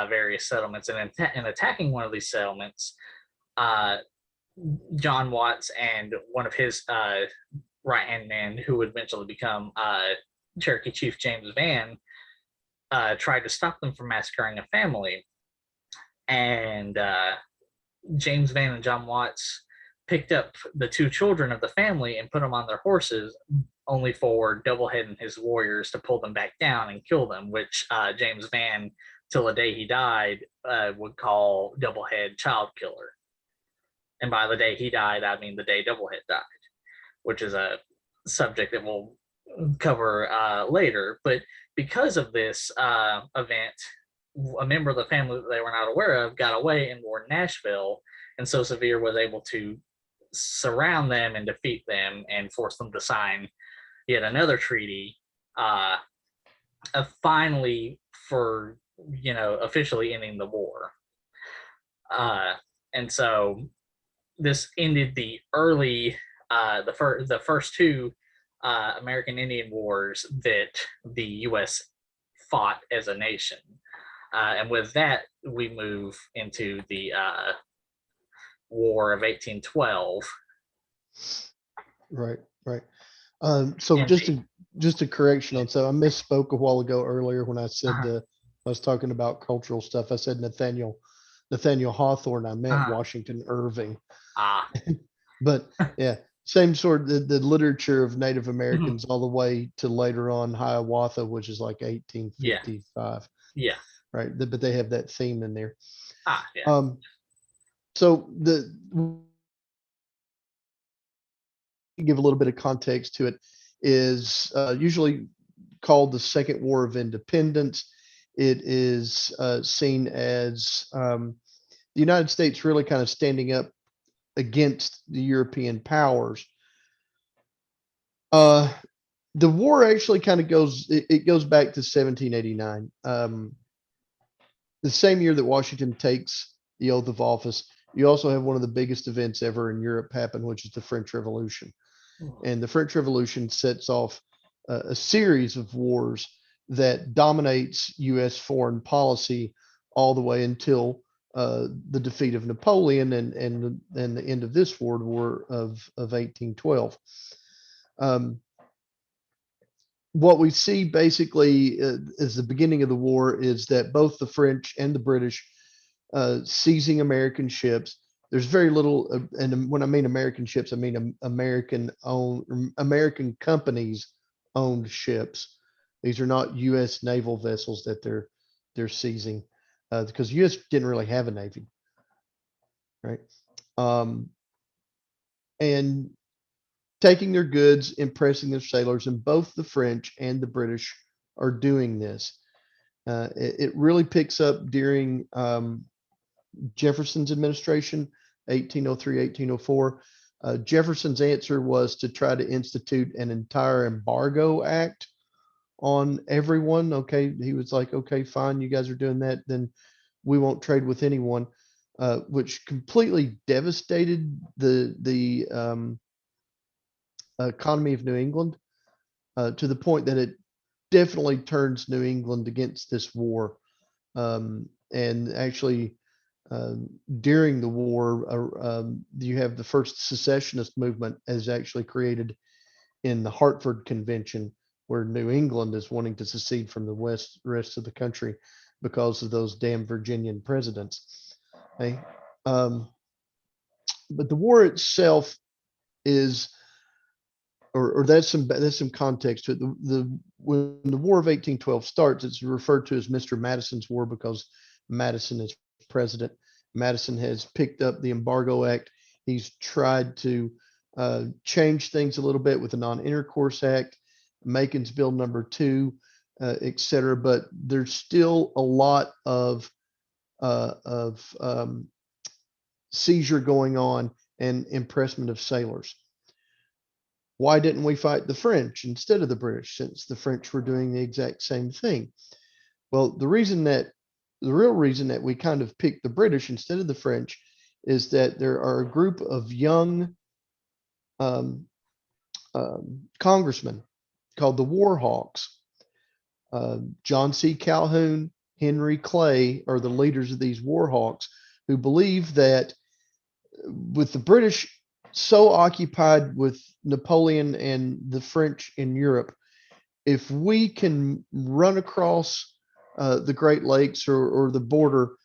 various settlements. And in attacking one of these settlements, John Watts and one of his right-hand men, who would eventually become Cherokee Chief James Van, tried to stop them from massacring a family. And James Van and John Watts picked up the two children of the family and put them on their horses, only for Doublehead and his warriors to pull them back down and kill them, which James Van, till the day he died, would call Doublehead child killer. And by the day he died, I mean the day Doublehead died, which is a subject that we'll cover later. But because of this event, a member of the family that they were not aware of got away and wore Nashville, and so Severe was able to surround them and defeat them and force them to sign yet another treaty, uh, finally for officially ending the war. Uh, and so this ended the early the first two American Indian Wars that the U.S. fought as a nation. And with that, we move into the War of 1812. Right, right. So And just a correction on, so I misspoke a while ago earlier when I said uh, I was talking about cultural stuff. I said Nathaniel Hawthorne. I meant uh, Washington Irving. ah, But yeah, same sort, the literature of Native mhm, Americans all the way to later on Hiawatha, which is like yeah, 1855, yeah, right? But they have that theme in there. yeah, Um, so the give a little bit of context to it is usually called the Second War of Independence. It is seen as the United States really kind of standing up against the European powers. Uh, the war actually kind of it goes back to 1789, the same year that Washington takes the oath of office. You also have one of the biggest events ever in Europe happen, which is the French Revolution. And the French Revolution sets off a series of wars that dominates U.S. foreign policy all the way until the defeat of Napoleon and the end of this World War of 1812. Um, what we see basically as the beginning of the war is that both the French and the British seizing American ships. There's very little, and when I mean American ships, I mean American companies owned ships. These are not U.S. naval vessels that they're seizing because U.S. didn't really have a navy, right? Um, and taking their goods, impressing their sailors, and both the French and the British are doing this. It really picks up during Jefferson's administration, 1803, 1804. Jefferson's answer was to try to institute an entire embargo act on everyone. Okay, he was like, okay, fine, you guys are doing that, then we won't trade with anyone, which completely devastated the economy of New England to the point that it definitely turns New England against this war. And actually, during the war, you have the first secessionist movement is actually created in the Hartford Convention, where New England is wanting to secede from the rest of the country because of those damn Virginian presidents. Okay? Um, but the war itself is, or that's some context to it. The when the War of 1812 starts, it's referred to as Mr. Madison's War because Madison is president. Madison has picked up the Embargo Act. He's tried to change things a little bit with the Non-Intercourse Act, Macon's Bill number 2, et cetera. But there's still a lot of seizure going on and impressment of sailors. Why didn't we fight the French instead of the British, since the French were doing the exact same thing? Well, the real reason that we kind of picked the British instead of the French is that there are a group of young um, congressmen called the War Hawks. John C. Calhoun, Henry Clay are the leaders of these War Hawks who believe that with the British so occupied with Napoleon and the French in Europe, if we can run across the Great Lakes or the border,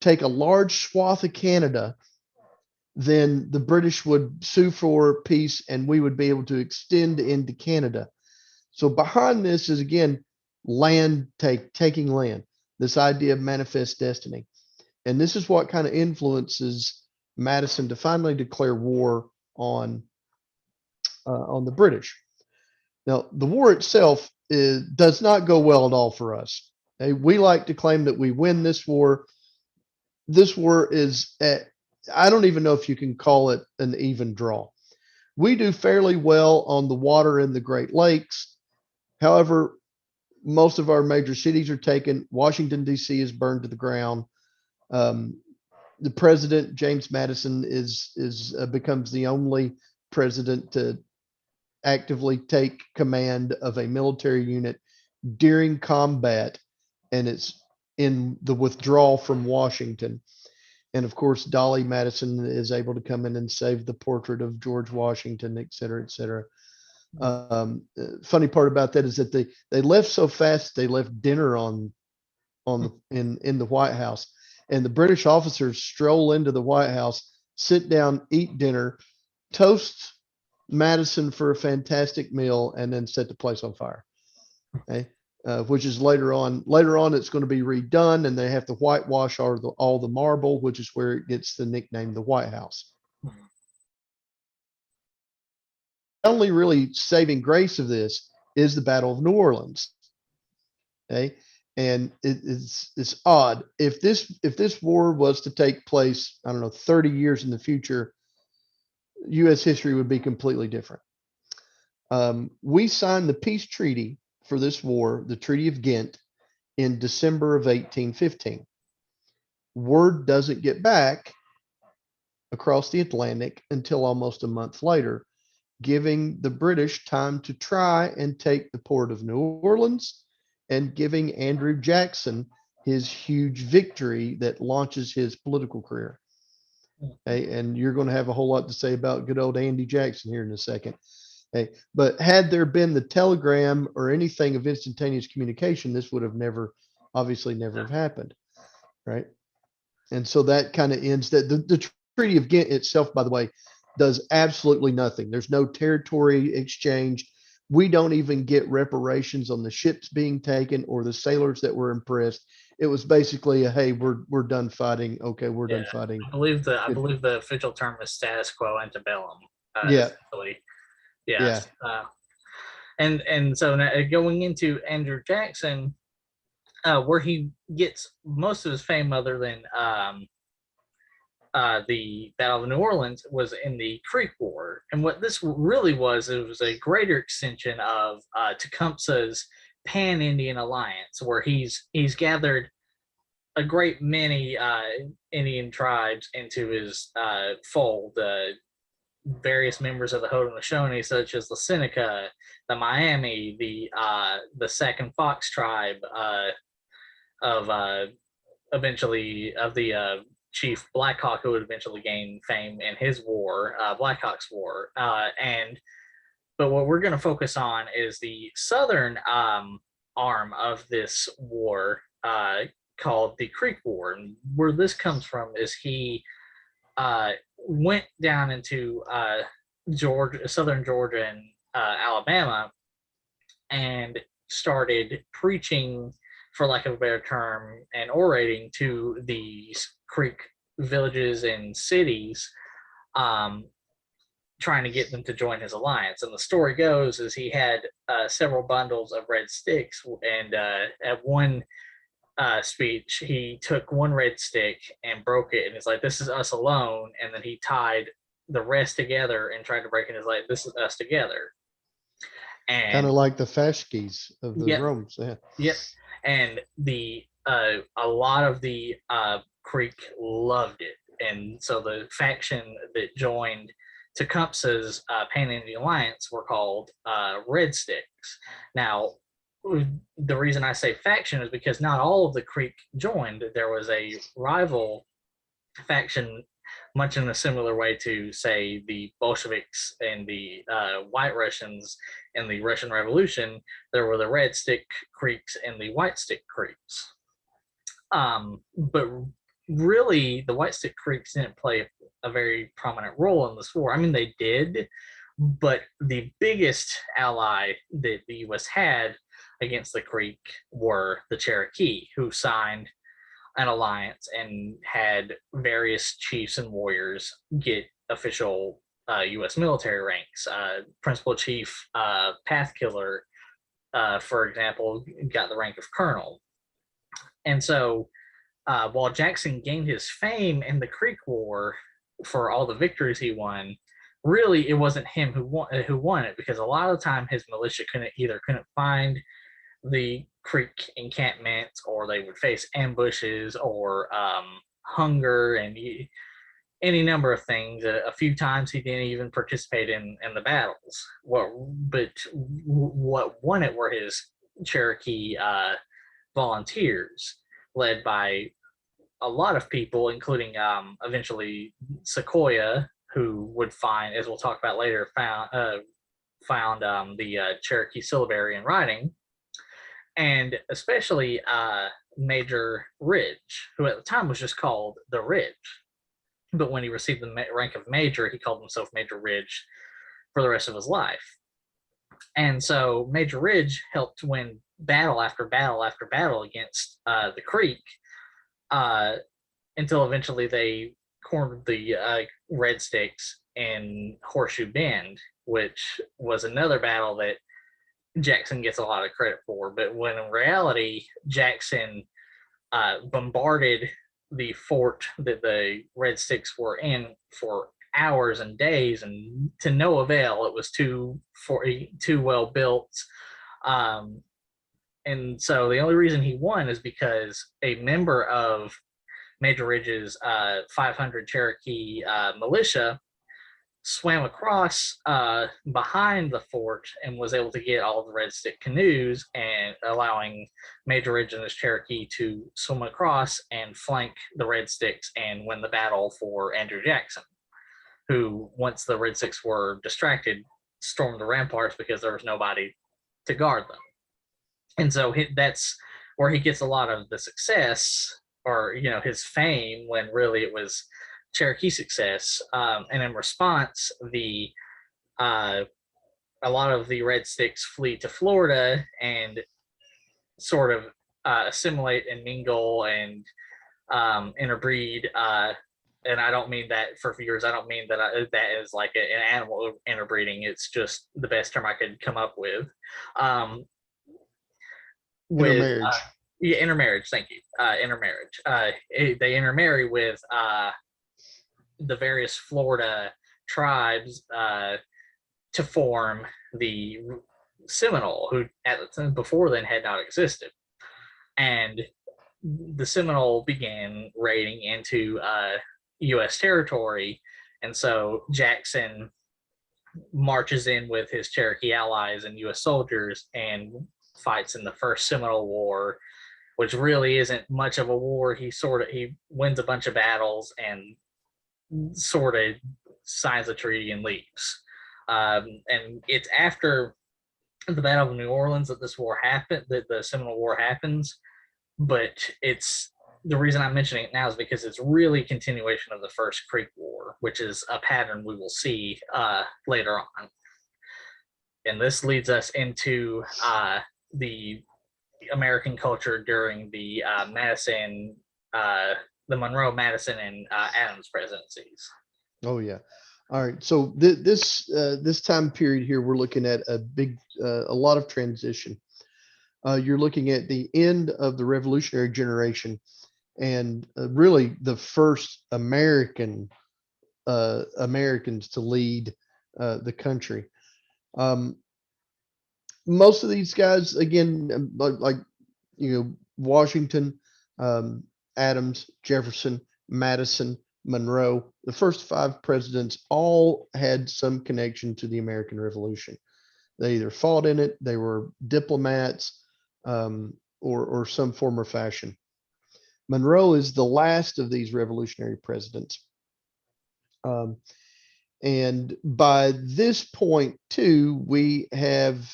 take a large swath of Canada, then the British would sue for peace and we would be able to extend into Canada. So behind this is again taking land, this idea of manifest destiny. And this is what kind of influences Madison to finally declare war on the British. Now, the war itself does not go well at all for us. Okay? We like to claim that we win this war. This war is at, I don't even know if you can call it an even draw. We do fairly well on the water in the Great Lakes. However, most of our major cities are taken. Washington, D.C. is burned to the ground. Um, the president, James Madison, is becomes the only president to actively take command of a military unit during combat, and it's in the withdrawal from Washington. And of course, Dolly Madison is able to come in and save the portrait of George Washington, et cetera, et cetera. Funny part about that is that they left so fast they left dinner on the in the White House, and the British officers stroll into the White House, sit down, eat dinner, toast Madison for a fantastic meal, and then set the place on fire. Okay. Which is later on. Later on, it's going to be redone, and they have to whitewash all the marble, which is where it gets the nickname the White House. The only really saving grace of this is the Battle of New Orleans. Okay, and it's odd if this war was to take place, I don't know, 30 years in the future, U.S. history would be completely different. We signed the peace treaty for this war, the Treaty of Ghent, in December of 1815. Word doesn't get back across the Atlantic until almost a month later, giving the British time to try and take the port of New Orleans and giving Andrew Jackson his huge victory that launches his political career. Okay, and you're going to have a whole lot to say about good old Andy Jackson here in a second. Okay, but had there been the telegram or anything of instantaneous communication, this would have obviously never have happened, right? And so that kind of ends that. The Treaty of Ghent itself, by the way, does absolutely nothing. There's no territory exchange. We don't even get reparations on the ships being taken or the sailors that were impressed. It was basically a, hey, we're done fighting. Okay, we're done fighting. I believe the official term is status quo antebellum. Yeah. Essentially, yes. Yeah. And so now going into Andrew Jackson, where he gets most of his fame, other than the Battle of New Orleans, was in the Creek War. And what this really was, it was a greater extension of Tecumseh's Pan-Indian alliance, where he's gathered a great many Indian tribes into his fold. Various members of the Haudenosaunee, such as the Seneca, the Miami, the Second Fox tribe, of eventually of the Chief Black Hawk, who would eventually gain fame in his war, Black Hawk's War. But what we're going to focus on is the southern arm of this war, called the Creek War. And where this comes from is he went down into Georgia, southern Georgia, and Alabama, and started preaching, for lack of a better term, and orating to these Creek villages and cities, trying to get them to join his alliance. And the story goes is he had several bundles of red sticks, and at one speech, he took one red stick and broke it, and he's like, "This is us alone." And then he tied the rest together and tried to break it. He's like, "This is us together." And kind of like the Fashkis of the Romans. Yeah. Yep. And a lot of the Creek loved it, and so the faction that joined Tecumseh's Pan-Indian Alliance were called Red Sticks. Now, the reason I say faction is because not all of the Creek joined. There was a rival faction, much in a similar way to, say, the Bolsheviks and the White Russians in the Russian Revolution. There were the Red Stick Creeks and the White Stick Creeks. But really, the White Stick Creeks didn't play a very prominent role in this war. I mean, they did, but the biggest ally that the U.S. had against the Creek were the Cherokee, who signed an alliance and had various chiefs and warriors get official U.S. military ranks. Principal Chief Pathkiller, for example, got the rank of colonel. And so while Jackson gained his fame in the Creek War for all the victories he won, really it wasn't him who won it, because a lot of the time his militia couldn't find the creek encampments, or they would face ambushes or hunger and any number of things. A few times he didn't even participate in the battles. What won it were his Cherokee volunteers, led by a lot of people, including eventually Sequoia, who would find, as we'll talk about later, found the Cherokee syllabary and writing, and especially Major Ridge, who at the time was just called the Ridge. But when he received the rank of major, he called himself Major Ridge for the rest of his life. And so Major Ridge helped win battle after battle after battle against the Creek, until eventually they cornered the Red Sticks in Horseshoe Bend, which was another battle that Jackson gets a lot of credit for. But when in reality, Jackson bombarded the fort that the Red Sticks were in for hours and days, and to no avail. It was too well built. And so the only reason he won is because a member of Major Ridge's 500 Cherokee militia swam across behind the fort and was able to get all the Red Stick canoes, and allowing Major Ridge and his Cherokee to swim across and flank the Red Sticks and win the battle for Andrew Jackson, who, once the Red Sticks were distracted, stormed the ramparts because there was nobody to guard them. And so that's where he gets a lot of the success, or his fame, when really it was Cherokee success. And in response, a lot of the Red Sticks flee to Florida and sort of assimilate and mingle and interbreed. And I don't mean that, for viewers, I don't mean that that is like an animal interbreeding. It's just the best term I could come up with. Intermarriage. Yeah, intermarriage. Thank you. Intermarriage. They intermarry with the various Florida tribes to form the Seminole, who at the time before then had not existed. And the Seminole began raiding into U.S. territory, and so Jackson marches in with his Cherokee allies and U.S. soldiers and fights in the First Seminole War, which really isn't much of a war. He wins a bunch of battles and sort of signs a treaty and leaves. And it's after the Battle of New Orleans that this war happened, that the Seminole War happens. But it's the reason I'm mentioning it now is because it's really a continuation of the First Creek War, which is a pattern we will see later on. And this leads us into the American culture during the Monroe, Madison, and Adams presidencies. Oh yeah. All right. So this time period here, we're looking at a lot of transition. You're looking at the end of the Revolutionary generation, and really the first Americans to lead the country. Most of these guys, again, like Washington, Adams, Jefferson, Madison, Monroe, the first 5 presidents all had some connection to the American Revolution. They either fought in it, they were diplomats, or some form or fashion. Monroe is the last of these revolutionary presidents. And by this point, too, we have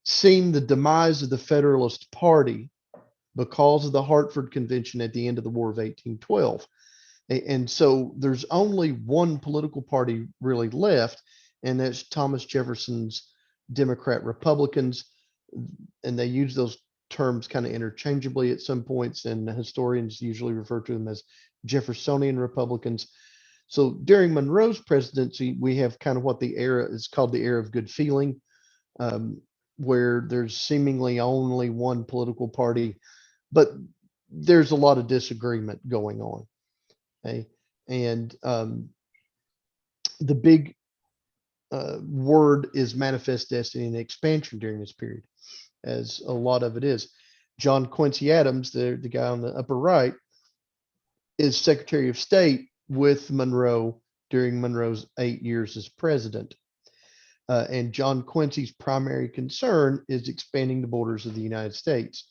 seen the demise of the Federalist Party because of the Hartford Convention at the end of the War of 1812. And so there's only one political party really left, and that's Thomas Jefferson's Democrat Republicans. And they use those terms kind of interchangeably at some points, and historians usually refer to them as Jeffersonian Republicans. So during Monroe's presidency, we have kind of what the era is called the era of good feeling, um, where there's seemingly only one political party, but there's a lot of disagreement going on. Okay? And the big word is manifest destiny and expansion during this period, as a lot of it is. John Quincy Adams, the guy on the upper right, is Secretary of State with Monroe during Monroe's 8 years as president. And John Quincy's primary concern is expanding the borders of the United States.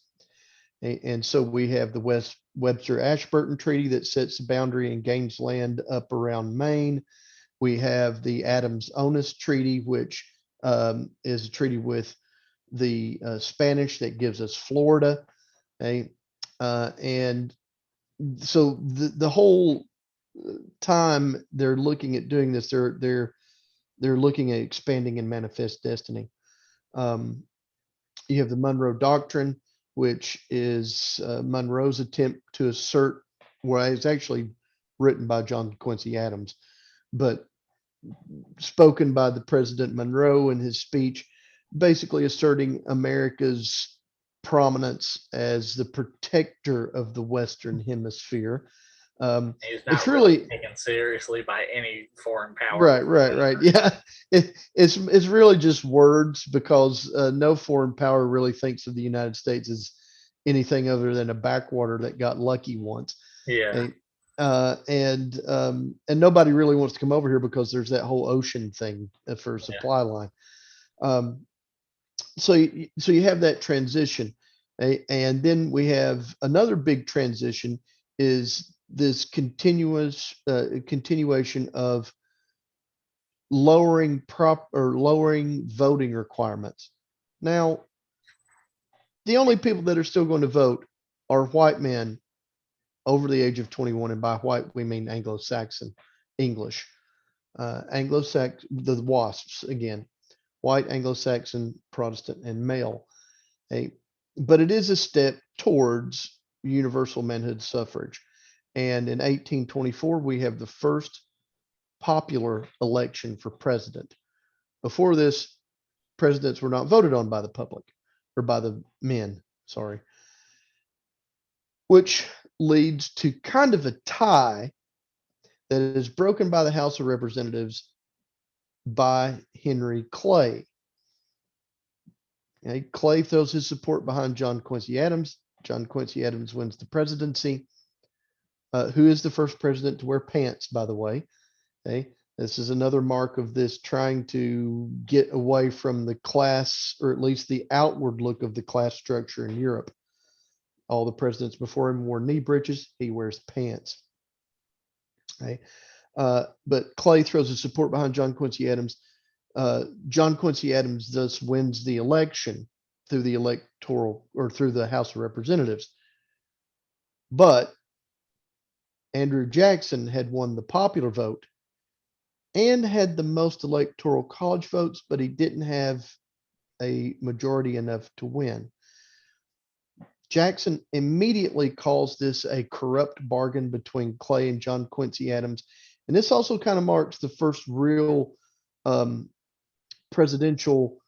And so we have the Webster-Ashburton Treaty that sets the boundary and gains land up around Maine. We have the Adams-Onis Treaty, which is a treaty with the Spanish that gives us Florida. Okay? And so the whole time they're looking at doing this, they're looking at expanding and manifest destiny. You have the Monroe Doctrine, which is Monroe's attempt to assert, well, it's actually written by John Quincy Adams, but spoken by the President Monroe in his speech, basically asserting America's prominence as the protector of the Western Hemisphere. He's not It's really taken seriously by any foreign power. right. Yeah, it's really just words, because no foreign power really thinks of the United States as anything other than a backwater that got lucky once. Yeah. And nobody really wants to come over here because there's that whole ocean thing for a supply line. So you have that transition, and then we have another big transition is this continuation of lowering voting requirements. Now, the only people that are still going to vote are white men over the age of 21, and by white we mean Anglo-Saxon English. Anglo-Saxon, the WASPs again, white, Anglo-Saxon, Protestant, and male. But it is a step towards universal manhood suffrage. And in 1824, we have the first popular election for president. Before this, presidents were not voted on by the public, or by the men, sorry, which leads to kind of a tie that is broken by the House of Representatives by Henry Clay. Okay, Clay throws his support behind John Quincy Adams. John Quincy Adams wins the presidency. Who is the first president to wear pants, by the way? Okay, this is another mark of this trying to get away from the class, or at least the outward look of the class structure in Europe. All the presidents before him wore knee breeches. He wears pants. Okay. But Clay throws his support behind John Quincy Adams. John Quincy Adams thus wins the election through the electoral, or through the House of Representatives. But Andrew Jackson had won the popular vote and had the most electoral college votes, but he didn't have a majority enough to win. Jackson immediately calls this a corrupt bargain between Clay and John Quincy Adams. And this also kind of marks the first real presidential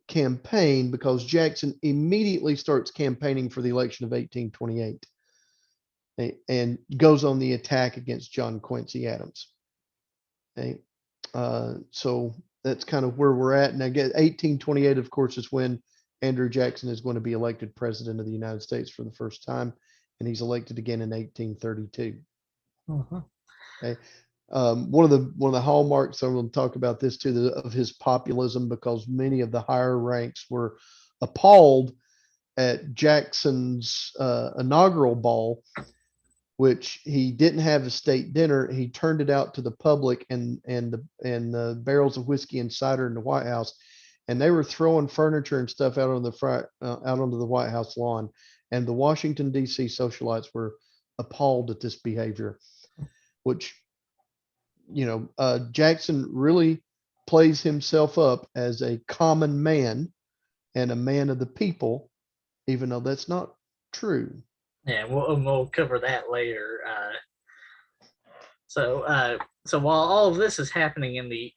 campaign, because Jackson immediately starts campaigning for the election of 1828 and goes on the attack against John Quincy Adams. Okay. So that's kind of where we're at. And I guess 1828, of course, is when Andrew Jackson is going to be elected president of the United States for the first time, and he's elected again in 1832. Okay. One of the hallmarks, I'm going to talk about this too, of his populism, because many of the higher ranks were appalled at Jackson's inaugural ball, which he didn't have a state dinner. He turned it out to the public, and the barrels of whiskey and cider in the White House, and they were throwing furniture and stuff out on out onto the White House lawn. And the Washington D.C. socialites were appalled at this behavior, which, Jackson really plays himself up as a common man and a man of the people, even though that's not true. Yeah, we'll cover that later. So while all of this is happening in the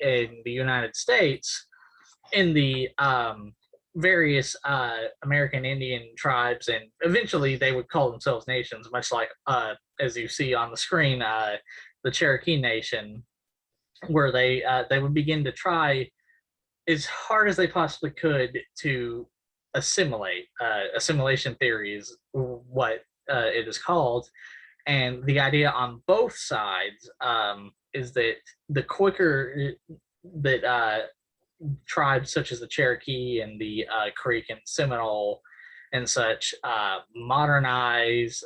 United States, in the various American Indian tribes, and eventually they would call themselves nations, much like as you see on the screen, the Cherokee Nation, where they would begin to try as hard as they possibly could to assimilate. Assimilation theory is what it is called, and the idea on both sides is that the quicker that tribes such as the Cherokee and the Creek and Seminole and such modernize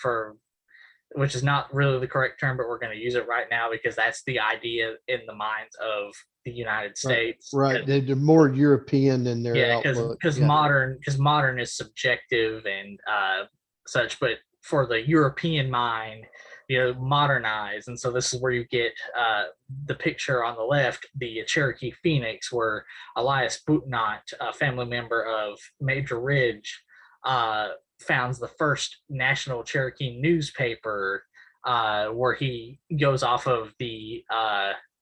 for which is not really the correct term, but we're going to use it right now because that's the idea in the minds of the United States. Right. They're more European in their outlook. Because modern is subjective and such, but for the European mind, modernize. And so this is where you get the picture on the left, the Cherokee Phoenix, where Elias Boutnot, a family member of Major Ridge, founds the first national Cherokee newspaper, where he goes off of the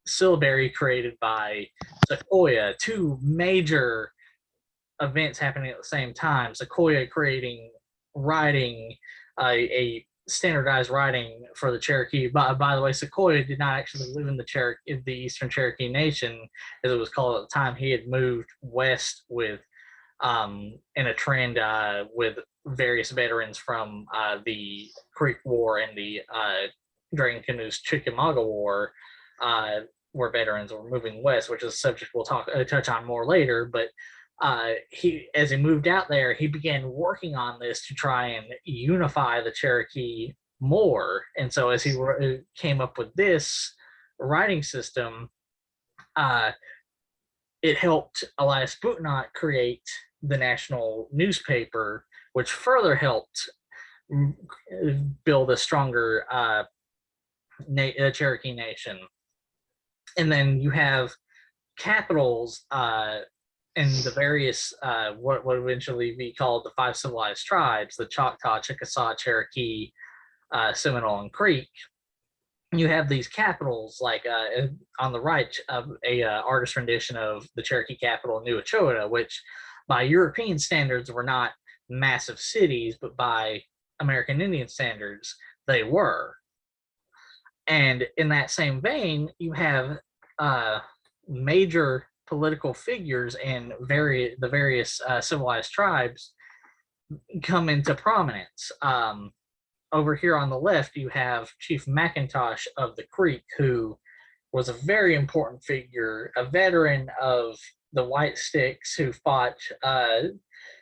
syllabary created by Sequoyah, two major events happening at the same time. Sequoyah creating writing, a standardized writing for the Cherokee. By the way, Sequoyah did not actually live in the Eastern Cherokee Nation, as it was called at the time. He had moved west with in a trend with various veterans from the Creek War and the Dragon Canoe's Chickamauga War, where veterans were moving west, which is a subject we'll touch on more later. But as he moved out there, he began working on this to try and unify the Cherokee more. And so as he came up with this writing system, it helped Elias Boutnot create the national newspaper, which further helped build a stronger Cherokee Nation. And then you have capitals in the various what would eventually be called the 5 civilized tribes: the Choctaw, Chickasaw, Cherokee, Seminole, and Creek. You have these capitals, like on the right, a artist rendition of the Cherokee capital, New Echota, which by European standards were not massive cities, but by American Indian standards, they were. And in that same vein, you have major political figures in the various civilized tribes come into prominence. Over here on the left, you have Chief McIntosh of the Creek, who was a very important figure, a veteran of the White Sticks who fought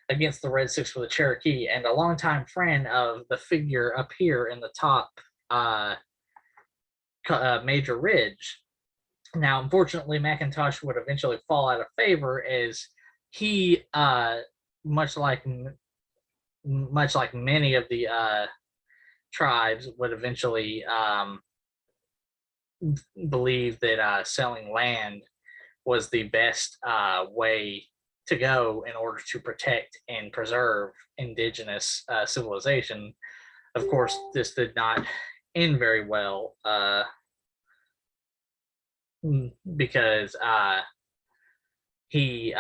against the Red Sticks for the Cherokee, and a longtime friend of the figure up here in the top, Major Ridge. Now, unfortunately, McIntosh would eventually fall out of favor, as he, much like many of the tribes, would eventually believe that selling land was the best way to go in order to protect and preserve indigenous civilization. Of course, this did not end very well, because he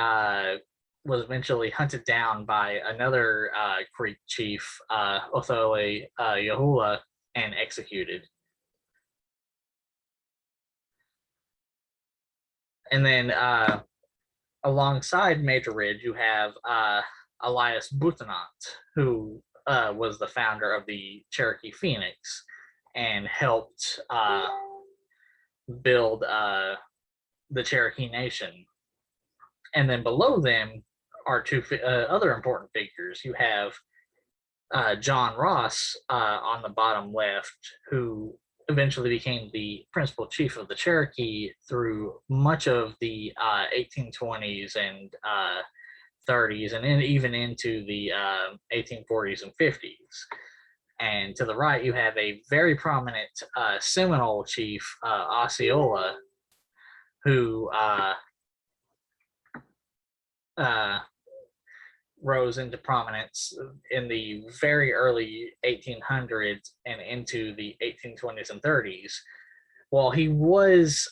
was eventually hunted down by another Creek chief, Ehle Yahuwah, and executed. And then alongside Major Ridge, you have Elias Boutnot, who was the founder of the Cherokee Phoenix and helped build the Cherokee Nation. And then below them are two other important figures. You have John Ross on the bottom left, who eventually became the principal chief of the Cherokee through much of the 1820s and 30s, and then even into the 1840s and 50s. And to the right, you have a very prominent Seminole chief, Osceola, who rose into prominence in the very early 1800s and into the 1820s and 30s. while he was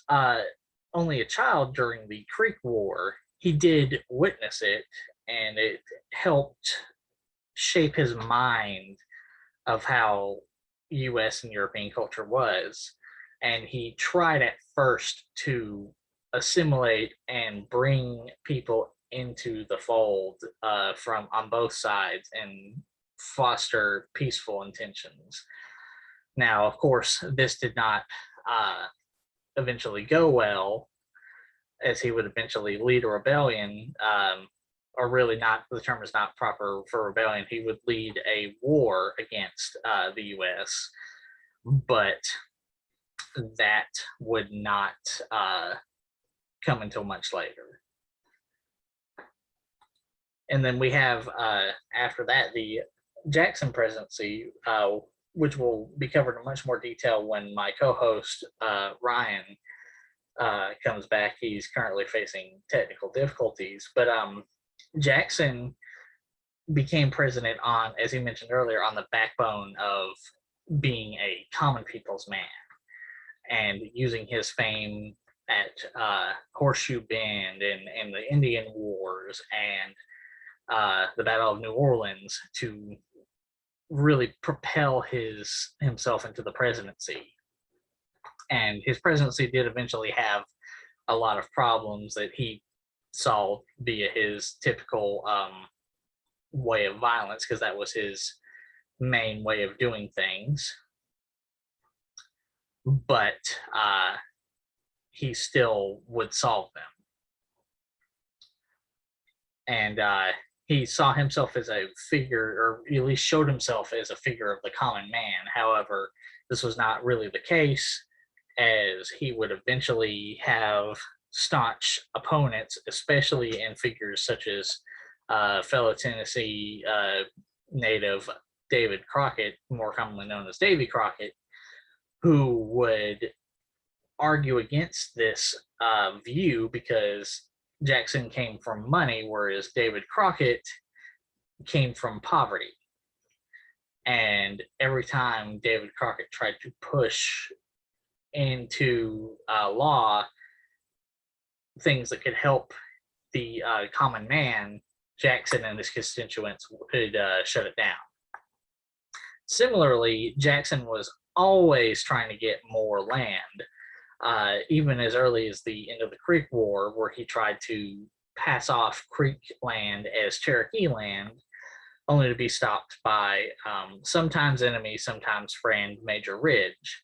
only a child during the Creek War, he did witness it, and it helped shape his mind of how US and European culture was. And he tried at first to assimilate and bring people into the fold from on both sides and foster peaceful intentions. Now, of course, this did not eventually go well, as he would eventually lead a rebellion, or really not, the term is not proper for rebellion. He would lead a war against the US, but that would not come until much later. And then we have, after that, the Jackson presidency, which will be covered in much more detail when my co-host, Ryan, comes back. He's currently facing technical difficulties, but Jackson became president on, as he mentioned earlier, on the backbone of being a common people's man and using his fame at Horseshoe Bend and the Indian Wars and the Battle of New Orleans to really propel himself into the presidency. And his presidency did eventually have a lot of problems that he solved via his typical way of violence, because that was his main way of doing things. But he still would solve them. And he saw himself as a figure, or at least showed himself as a figure of the common man. However, this was not really the case, as he would eventually have staunch opponents, especially in figures such as fellow Tennessee native David Crockett, more commonly known as Davy Crockett, who would argue against this view because Jackson came from money, whereas David Crockett came from poverty. And every time David Crockett tried to push into law things that could help the common man, Jackson and his constituents would shut it down. Similarly, Jackson was always trying to get more land, even as early as the end of the Creek War, where he tried to pass off Creek land as Cherokee land, only to be stopped by sometimes enemy, sometimes friend Major Ridge.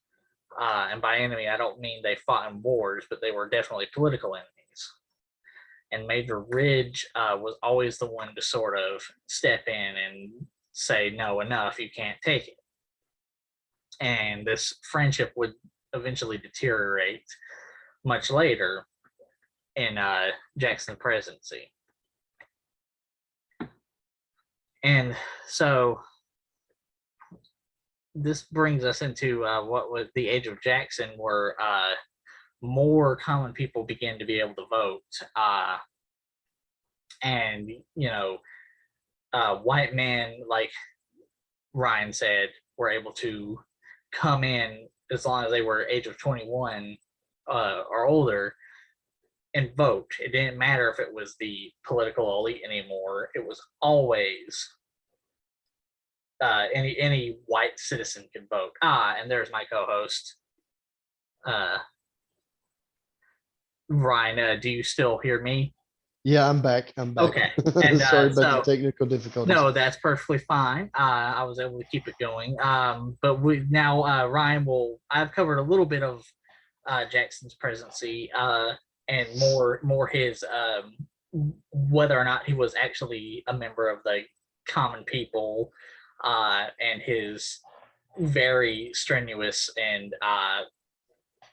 And by enemy, I don't mean they fought in wars, but they were definitely political enemies. And Major Ridge was always the one to sort of step in and say, no, enough, you can't take it. And this friendship would eventually deteriorate much later in Jackson's presidency. And so this brings us into what was the age of Jackson, where more common people began to be able to vote. And, white men, like Ryan said, were able to come in as long as they were age of 21 or older and vote. It didn't matter if it was the political elite anymore. It was always any white citizen could vote. And there's my co-host, Ryan. Do you still hear me? Yeah, I'm back. Okay. And sorry about the technical difficulties. No, that's perfectly fine. I was able to keep it going. But we now Ryan I've covered a little bit of Jackson's presidency and more his whether or not he was actually a member of the common people, and his very strenuous and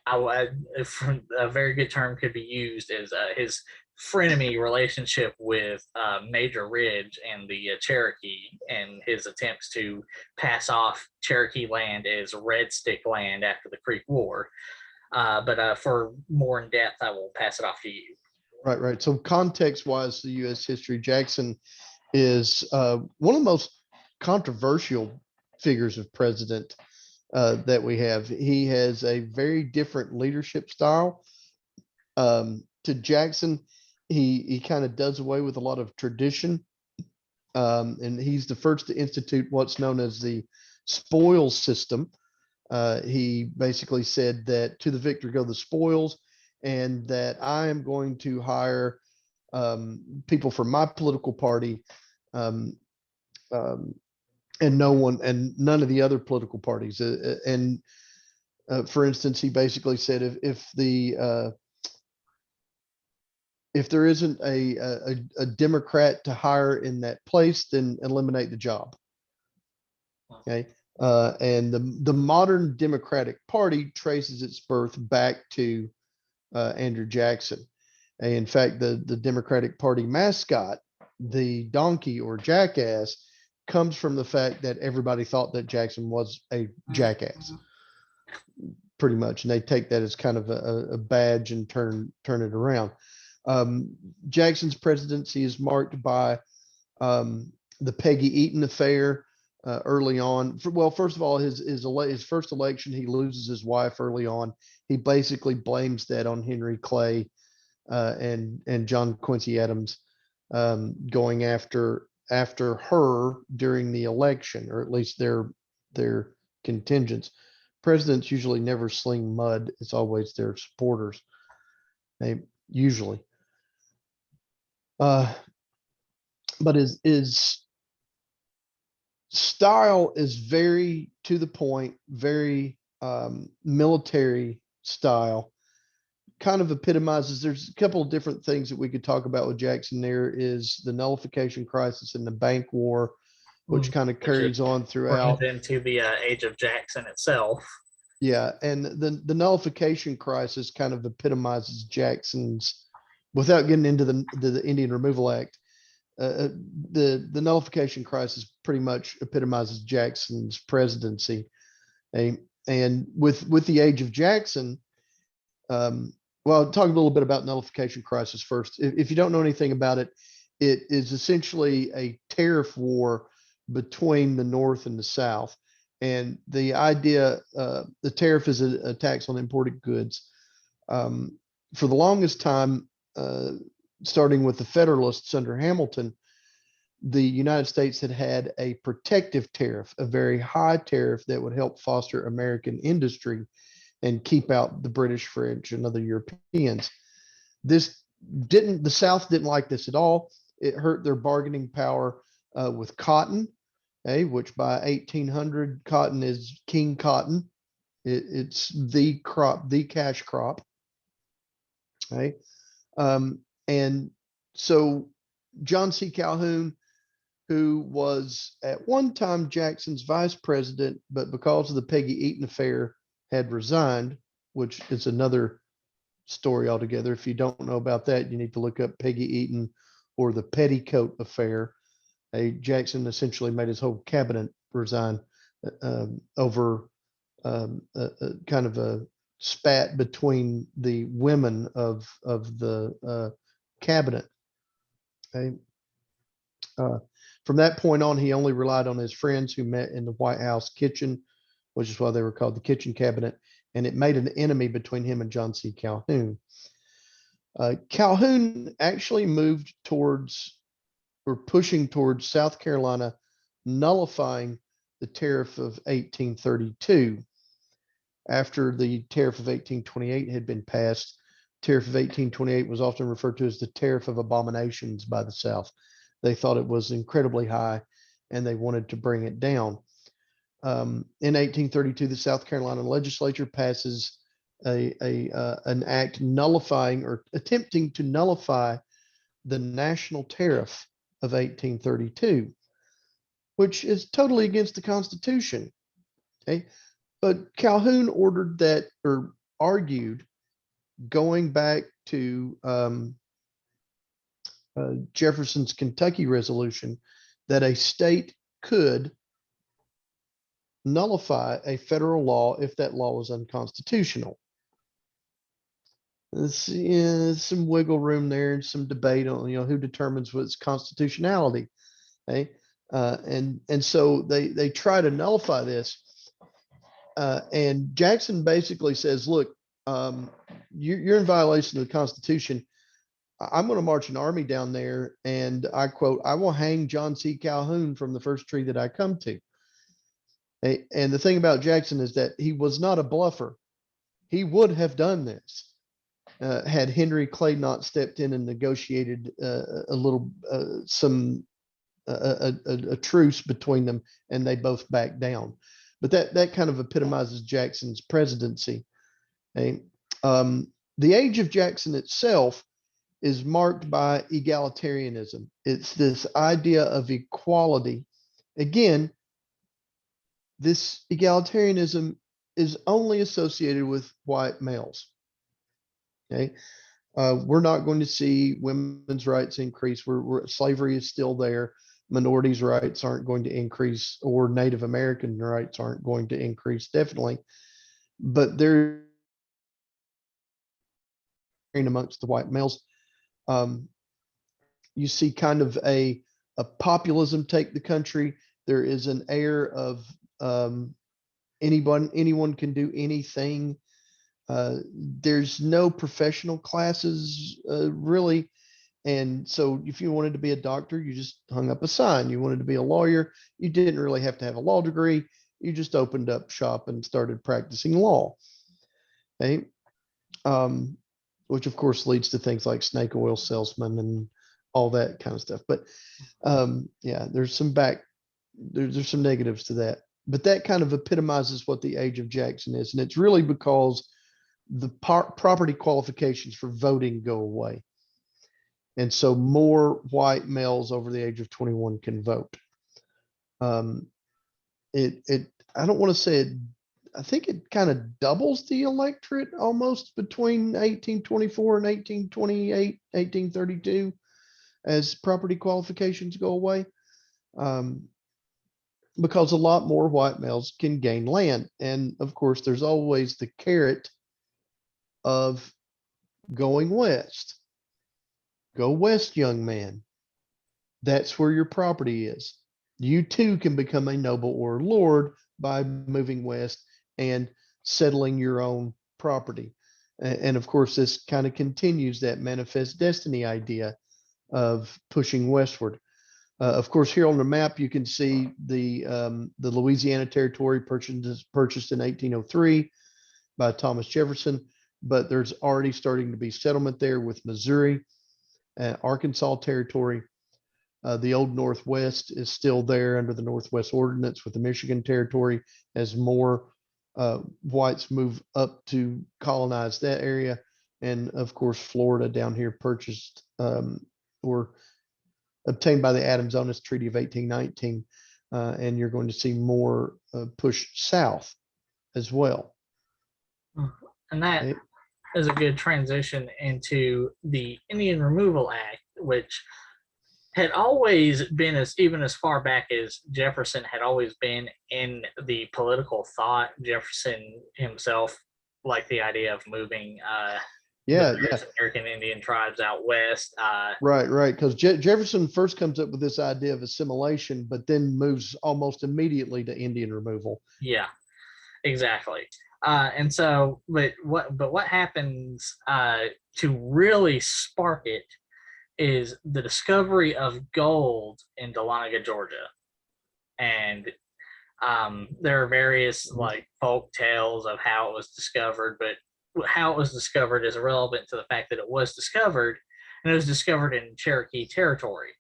a very good term could be used as his frenemy relationship with Major Ridge and the Cherokee, and his attempts to pass off Cherokee land as Red Stick land after the Creek War. But for more in depth, I will pass it off to you. Right. So context-wise, the U.S. history, Jackson is one of the most controversial figures of president that we have. He has a very different leadership style. To Jackson, he kind of does away with a lot of tradition. And he's the first to institute what's known as the spoils system. He basically said that to the victor go the spoils, and that I am going to hire people from my political party, um, um, and none of the other political parties. And for instance, he basically said if there isn't a Democrat to hire in that place, then eliminate the job. Okay. And the modern Democratic Party traces its birth back to Andrew Jackson. And in fact, the Democratic Party mascot, the donkey or jackass, comes from the fact that everybody thought that Jackson was a jackass, pretty much. And they take that as kind of a badge and turn it around. Jackson's presidency is marked by the Peggy Eaton affair early on. First of all, his first election, he loses his wife early on. He basically blames that on Henry Clay and John Quincy Adams going after her during the election, or at least their contingents. Presidents usually never sling mud. It's always their supporters. They usually. But his style is very to the point, very military style. Kind of epitomizes. There's a couple of different things that we could talk about with Jackson. There is the nullification crisis and the bank war, which kind of carries on throughout into the age of Jackson itself. Yeah, and the nullification crisis kind of epitomizes Jackson's, without getting into the Indian Removal Act. The nullification crisis pretty much epitomizes Jackson's presidency. And with the age of Jackson, well, talk a little bit about nullification crisis first. If you don't know anything about it, it is essentially a tariff war between the North and the South. And the idea, the tariff is a tax on imported goods. For the longest time, starting with the Federalists under Hamilton, the United States had a protective tariff, a very high tariff that would help foster American industry and keep out the British, French, and other Europeans. The South didn't like this at all. It hurt their bargaining power with cotton, which by 1800, cotton is king cotton. It's the crop, the cash crop. And so John C. Calhoun, who was at one time Jackson's vice president, but because of the Peggy Eaton affair had resigned, which is another story altogether. If you don't know about that, you need to look up Peggy Eaton or the Petticoat affair. Jackson essentially made his whole cabinet resign over kind of a spat between the women of the cabinet. From that point on, he only relied on his friends who met in the White House kitchen, which is why they were called the kitchen cabinet, and it made an enemy between him and John C. Calhoun. Calhoun actually moved towards, or pushing towards, South Carolina nullifying the tariff of 1832. After the tariff of 1828 had been passed, tariff of 1828 was often referred to as the tariff of abominations by the South. They thought it was incredibly high and they wanted to bring it down. In 1832, the South Carolina legislature passes an act nullifying, or attempting to nullify, the national tariff of 1832, which is totally against the Constitution. But Calhoun ordered that, or argued, going back to Jefferson's Kentucky resolution, that a state could nullify a federal law if that law was unconstitutional. There's some wiggle room there and some debate on who determines what's constitutionality. And so they try to nullify this. And Jackson basically says, look, you're in violation of the Constitution. I'm going to march an army down there, and I quote, I will hang John C. Calhoun from the first tree that I come to. And the thing about Jackson is that he was not a bluffer. He would have done this had Henry Clay not stepped in and negotiated a little a truce between them, and they both backed down. But that kind of epitomizes Jackson's presidency. Okay? The age of Jackson itself is marked by egalitarianism. It's this idea of equality. Again, this egalitarianism is only associated with white males. Okay, we're not going to see women's rights increase. Slavery is still there. Minorities' rights aren't going to increase, or Native American rights aren't going to increase, definitely. But they're amongst the white males. You see kind of a populism take the country. There is an air of anyone can do anything. There's no professional classes really. And so if you wanted to be a doctor, you just hung up a sign. You wanted to be a lawyer, you didn't really have to have a law degree. You just opened up shop and started practicing law. Okay. Which of course leads to things like snake oil salesman and all that kind of stuff. But yeah, there's some negatives to that. But that kind of epitomizes what the age of Jackson is. And it's really because the property qualifications for voting go away. And so more white males over the age of 21 can vote. I don't want to say it, I think it kind of doubles the electorate almost between 1824 and 1828, 1832, as property qualifications go away. Because a lot more white males can gain land. And of course, there's always the carrot of going west. Go west, young man. That's where your property is. You too can become a noble or lord by moving west and settling your own property. And of course, this kind of continues that manifest destiny idea of pushing westward. Of course, here on the map, you can see the Louisiana Territory purchased in 1803 by Thomas Jefferson, but there's already starting to be settlement there with Missouri, Arkansas Territory. The old Northwest is still there under the Northwest Ordinance with the Michigan Territory as more whites move up to colonize that area. And of course, Florida down here purchased or obtained by the Adams-Onis Treaty of 1819. And you're going to see more push south as well. And that is a good transition into the Indian Removal Act, which had always been, even as far back as Jefferson had always been in the political thought. Jefferson himself liked the idea of moving American Indian tribes out west. Right. Because Jefferson first comes up with this idea of assimilation, but then moves almost immediately to Indian removal. Yeah, exactly. And so, but what happens to really spark it is the discovery of gold in Dahlonega, Georgia. And there are various like folk tales of how it was discovered, but how it was discovered is irrelevant to the fact that it was discovered, and it was discovered in Cherokee territory.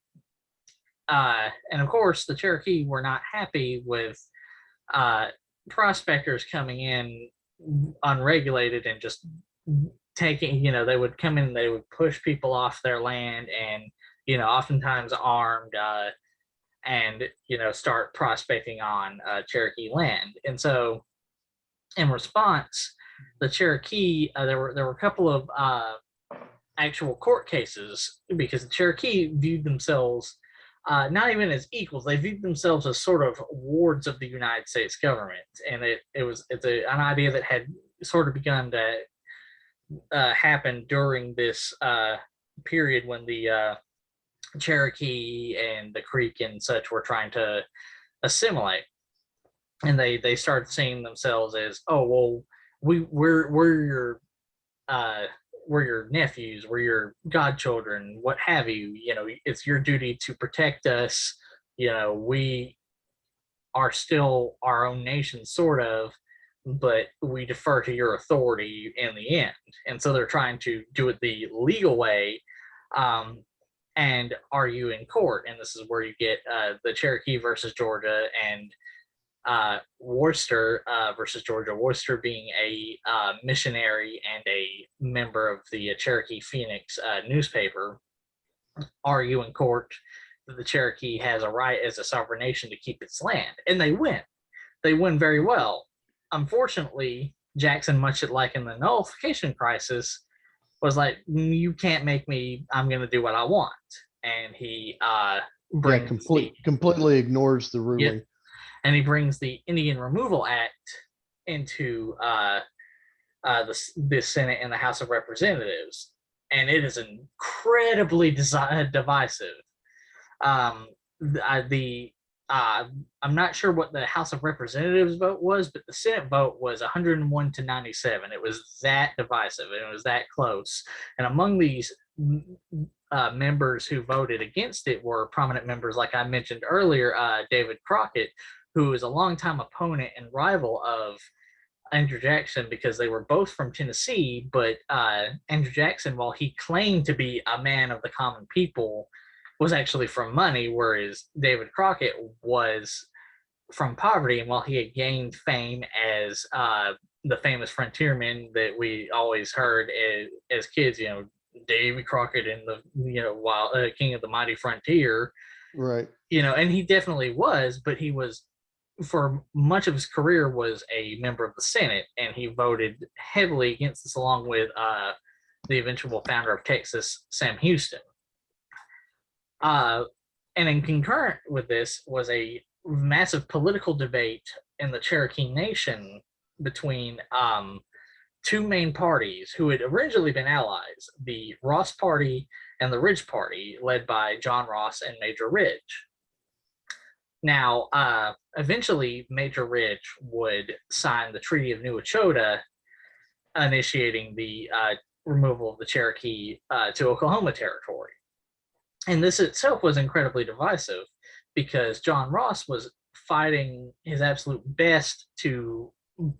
And of course, the Cherokee were not happy with prospectors coming in unregulated and just taking, they would come in, they would push people off their land and, oftentimes armed and, start prospecting on Cherokee land. And so in response, the Cherokee, there were a couple of actual court cases because the Cherokee viewed themselves not even as equals. They viewed themselves as sort of wards of the United States government. And it's an idea that had sort of begun to happen during this period when the Cherokee and the Creek and such were trying to assimilate. and they started seeing themselves as, oh well, we're your uh, we're your nephews, we're your godchildren, what have you. You know, it's your duty to protect us. You know, we are still our own nation, sort of, but we defer to your authority in the end. And so they're trying to do it the legal way, um, and argue in court. And this is where you get the Cherokee versus Georgia, and Worcester versus Georgia. Worcester being a missionary and a member of the Cherokee Phoenix newspaper, argue in court that the Cherokee has a right as a sovereign nation to keep its land, and they win. They win very well. Unfortunately, Jackson, much like in the nullification crisis, was like, "You can't make me. I'm going to do what I want," and he brings completely ignores the ruling. Yeah, and he brings the Indian Removal Act into the Senate and the House of Representatives, and it is incredibly divisive. The I'm not sure what the House of Representatives vote was, but the Senate vote was 101 to 97. It was that divisive, and it was that close. And among these members who voted against it were prominent members, like I mentioned earlier, David Crockett, who is a longtime opponent and rival of Andrew Jackson, because they were both from Tennessee. But Andrew Jackson, while he claimed to be a man of the common people, was actually from money, whereas David Crockett was from poverty. And while he had gained fame as the famous frontierman that we always heard as kids, you know, Davy Crockett and the, you know, wild king of the mighty frontier, right? You know, and he definitely was, but he was, for much of his career, was a member of the Senate, and he voted heavily against this, along with the eventual founder of Texas, Sam Houston. And in concurrent with this was a massive political debate in the Cherokee Nation between two main parties who had originally been allies, the Ross Party and the Ridge Party, led by John Ross and Major Ridge. Now, eventually, Major Ridge would sign the Treaty of New Echota, initiating the removal of the Cherokee to Oklahoma Territory. And this itself was incredibly divisive, because John Ross was fighting his absolute best to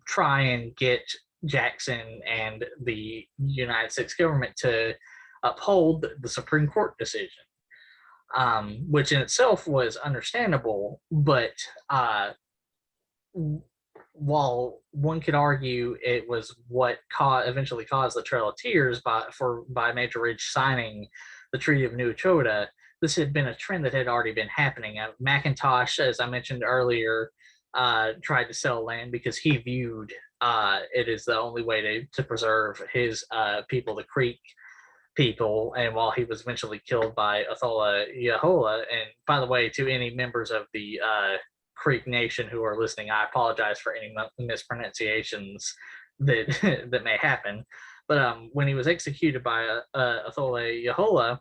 try and get Jackson and the United States government to uphold the Supreme Court decision, which in itself was understandable. But while one could argue it was what eventually caused the Trail of Tears by Major Ridge signing the Treaty of New Echota, this had been a trend that had already been happening. McIntosh, as I mentioned earlier, tried to sell land because he viewed it as the only way to preserve his people, the Creek people. And while he was eventually killed by Athola Yahola, and by the way, to any members of the Creek Nation who are listening, I apologize for any mispronunciations that that may happen. But when he was executed by Athola Yahola,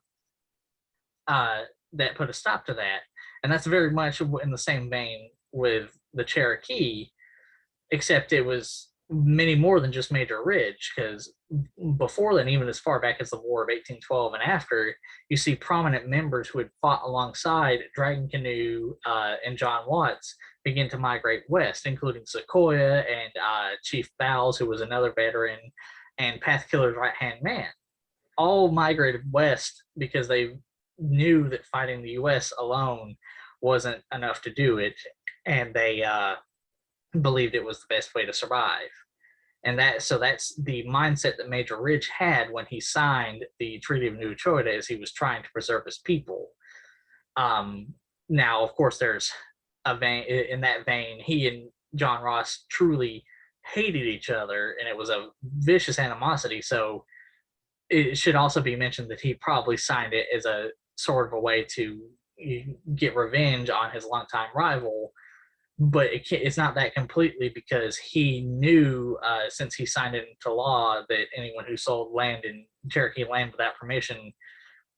that put a stop to that. And that's very much in the same vein with the Cherokee, except it was many more than just Major Ridge, because before then, even as far back as the War of 1812 and after, you see prominent members who had fought alongside Dragon Canoe and John Watts begin to migrate west, including Sequoyah and Chief Bowles, who was another veteran, and Pathkiller's right-hand man. All migrated west because they knew that fighting the U.S. alone wasn't enough to do it, and they believed it was the best way to survive. And that's the mindset that Major Ridge had when he signed the Treaty of New Echota, as he was trying to preserve his people. Now, of course, there's a vein in that vein. He and John Ross truly hated each other, and it was a vicious animosity. So it should also be mentioned that he probably signed it as a sort of a way to get revenge on his longtime rival. But it's not that completely, because he knew, since he signed it into law, that anyone who sold land in Cherokee land without permission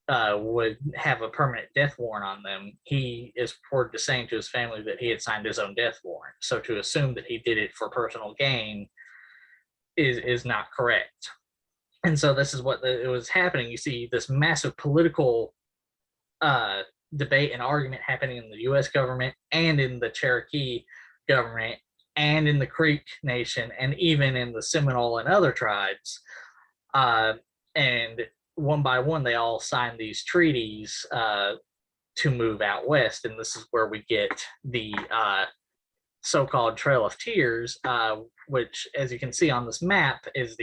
would have a permanent death warrant on them, he is reported to saying to his family that he had signed his own death warrant. So to assume that he did it for personal gain is not correct. And so this is what it was happening. You see this massive political debate and argument happening in the U.S. government and in the Cherokee government and in the Creek Nation and even in the Seminole and other tribes. And one by one, they all signed these treaties to move out west. And this is where we get the so-called Trail of Tears, which, as you can see on this map, is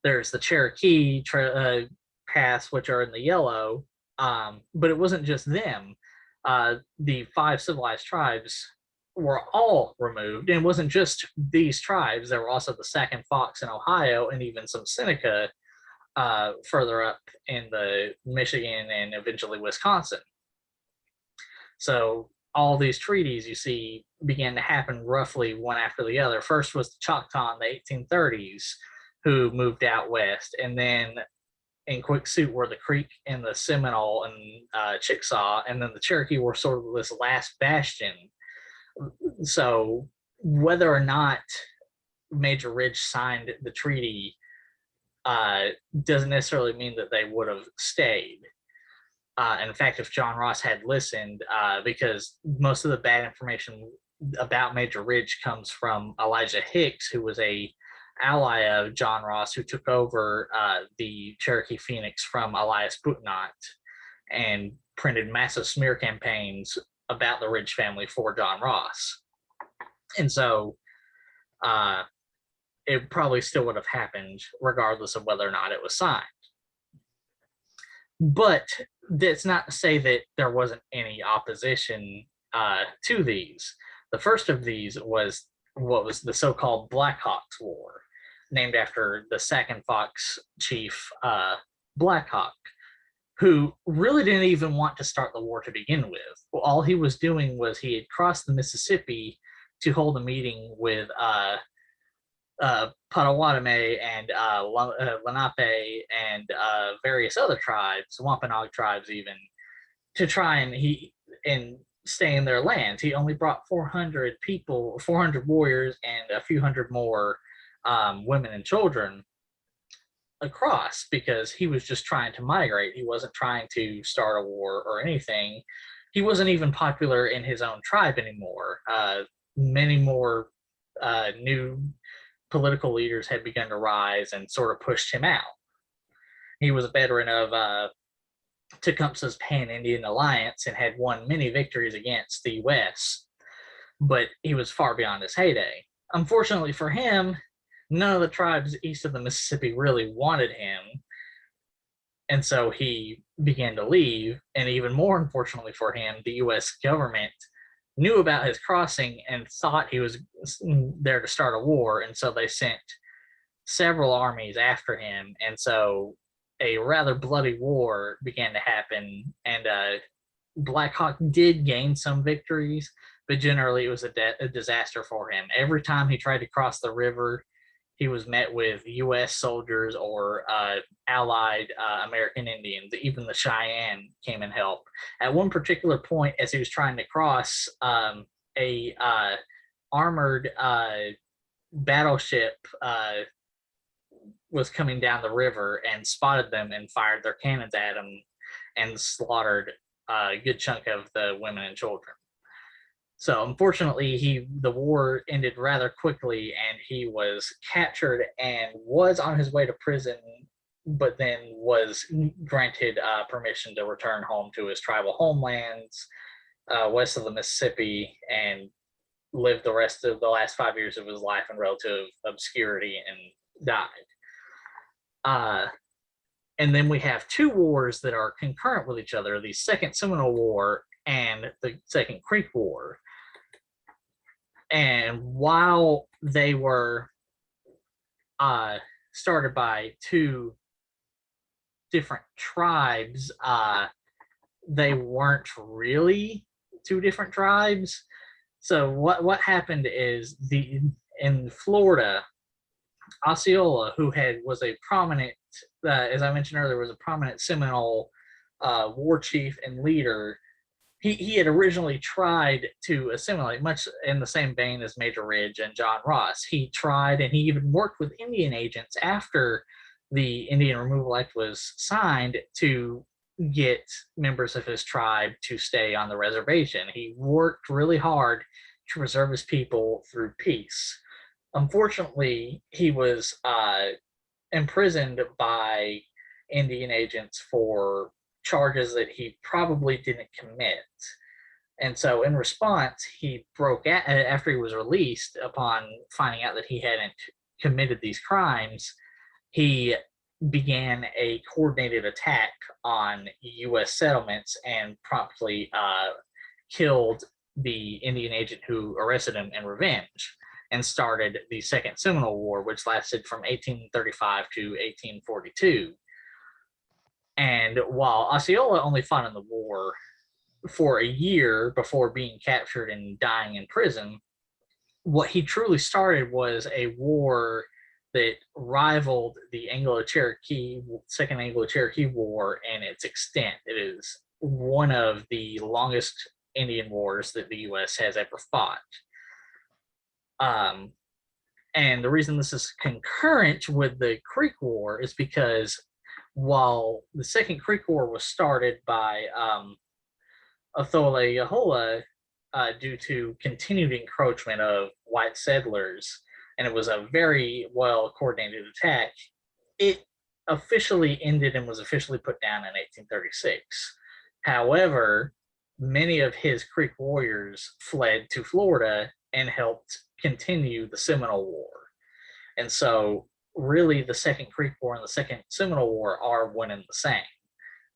there's the Cherokee paths, which are in the yellow, but it wasn't just them. The 5 civilized tribes were all removed, and it wasn't just these tribes. There were also the Sac and Fox in Ohio, and even some Seneca further up in the Michigan and eventually Wisconsin. So all these treaties you see began to happen roughly one after the other. First was the Choctaw in the 1830s, who moved out west, and then in quick suit were the Creek and the Seminole and Chickasaw, and then the Cherokee were sort of this last bastion. So whether or not Major Ridge signed the treaty doesn't necessarily mean that they would have stayed. In fact, if John Ross had listened, because most of the bad information about Major Ridge comes from Elijah Hicks, who was a ally of John Ross, who took over the Cherokee Phoenix from Elias Boutnot and printed massive smear campaigns about the Ridge family for John Ross. And so it probably still would have happened regardless of whether or not it was signed. But that's not to say that there wasn't any opposition to these. The first of these was what was the so-called Black Hawk's War, named after the Sac and Fox chief Black Hawk, who really didn't even want to start the war to begin with. Well, all he was doing was he had crossed the Mississippi to hold a meeting with Potawatomi and Lenape and various other tribes, Wampanoag tribes even, to try and stay in their lands. He only brought 400 people, 400 warriors, and a few hundred more women and children across, because he was just trying to migrate. He wasn't trying to start a war or anything. He wasn't even popular in his own tribe anymore. Many more new political leaders had begun to rise and sort of pushed him out. He was a veteran of Tecumseh's Pan-Indian Alliance and had won many victories against the U.S., but he was far beyond his heyday. Unfortunately for him, none of the tribes east of the Mississippi really wanted him, and so he began to leave. And even more unfortunately for him, the U.S. government knew about his crossing and thought he was there to start a war, and so they sent several armies after him, and so a rather bloody war began to happen. And Black Hawk did gain some victories, but generally it was a disaster for him. Every time he tried to cross the river, he was met with U.S. soldiers or allied American Indians. Even the Cheyenne came and helped. At one particular point, as he was trying to cross, a armored battleship was coming down the river and spotted them and fired their cannons at him and slaughtered a good chunk of the women and children. So unfortunately, the war ended rather quickly, and he was captured and was on his way to prison, but then was granted permission to return home to his tribal homelands west of the Mississippi, and lived the rest of the last 5 years of his life in relative obscurity and died. And then we have two wars that are concurrent with each other: the Second Seminole War and the Second Creek War. And while they were started by two different tribes, they weren't really two different tribes. So what happened is in Florida, Osceola, who was a prominent, as I mentioned earlier, was a prominent Seminole war chief and leader, he had originally tried to assimilate, much in the same vein as Major Ridge and John Ross. He tried, and he even worked with Indian agents after the Indian Removal Act was signed to get members of his tribe to stay on the reservation. He worked really hard to preserve his people through peace. Unfortunately, he was imprisoned by Indian agents for charges that he probably didn't commit. And so, in response, he broke out after he was released upon finding out that he hadn't committed these crimes. He began a coordinated attack on U.S. settlements and promptly killed the Indian agent who arrested him in revenge, and started the Second Seminole War, which lasted from 1835 to 1842. And while Osceola only fought in the war for a year before being captured and dying in prison, what he truly started was a war that rivaled the Second Anglo-Cherokee War in its extent. It is one of the longest Indian wars that the U.S. has ever fought. And the reason this is concurrent with the Creek War is because while the Second Creek War was started by Ehle due to continued encroachment of white settlers, and it was a very well coordinated attack, it officially ended and was officially put down in 1836. However, many of his Creek warriors fled to Florida and helped continue the Seminole War. And so really the Second Creek War and the Second Seminole War are one and the same.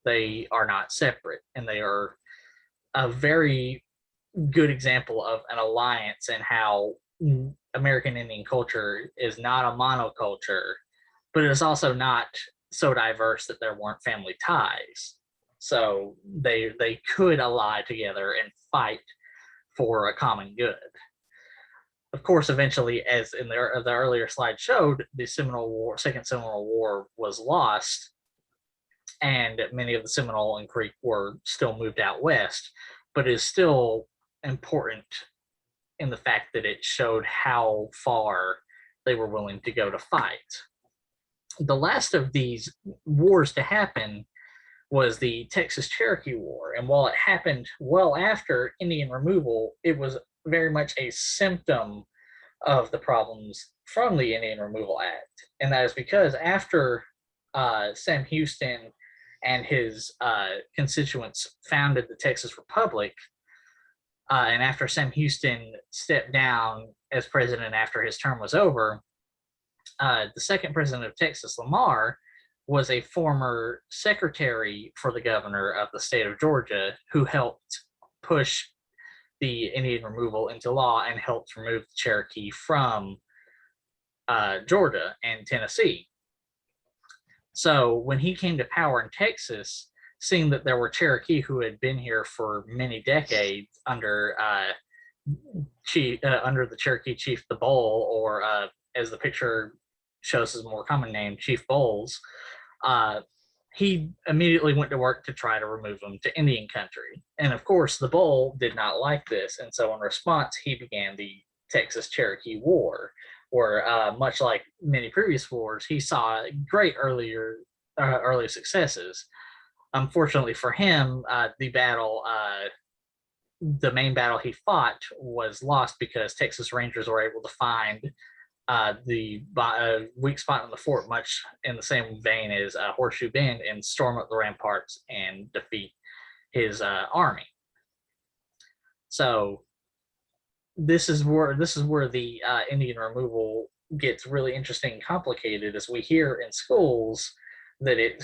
They are not separate, and they are a very good example of an alliance and how American Indian culture is not a monoculture, but it is also not so diverse that there weren't family ties. So they could ally together and fight for a common good. Of course, eventually, as in the earlier slide showed, the Second Seminole War was lost, and many of the Seminole and Creek were still moved out west, but it is still important in the fact that it showed how far they were willing to go to fight. The last of these wars to happen was the Texas Cherokee War, and while it happened well after Indian removal, it was very much a symptom of the problems from the Indian Removal Act. And that is because after Sam Houston and his constituents founded the Texas Republic, and after Sam Houston stepped down as president after his term was over, the second president of Texas, Lamar, was a former secretary for the governor of the state of Georgia who helped push the Indian removal into law and helped remove the Cherokee from Georgia and Tennessee. So when he came to power in Texas, seeing that there were Cherokee who had been here for many decades under the Cherokee chief the Bull, or as the picture shows his more common name, Chief Bowles, he immediately went to work to try to remove them to Indian country. And of course, the Bull did not like this. And so in response, he began the Texas Cherokee War, where much like many previous wars, he saw great early successes. Unfortunately for him, the main battle he fought was lost because Texas Rangers were able to find the weak spot in the fort, much in the same vein as Horseshoe Bend, and storm up the ramparts and defeat his army. So this is where the Indian removal gets really interesting and complicated, as we hear in schools that it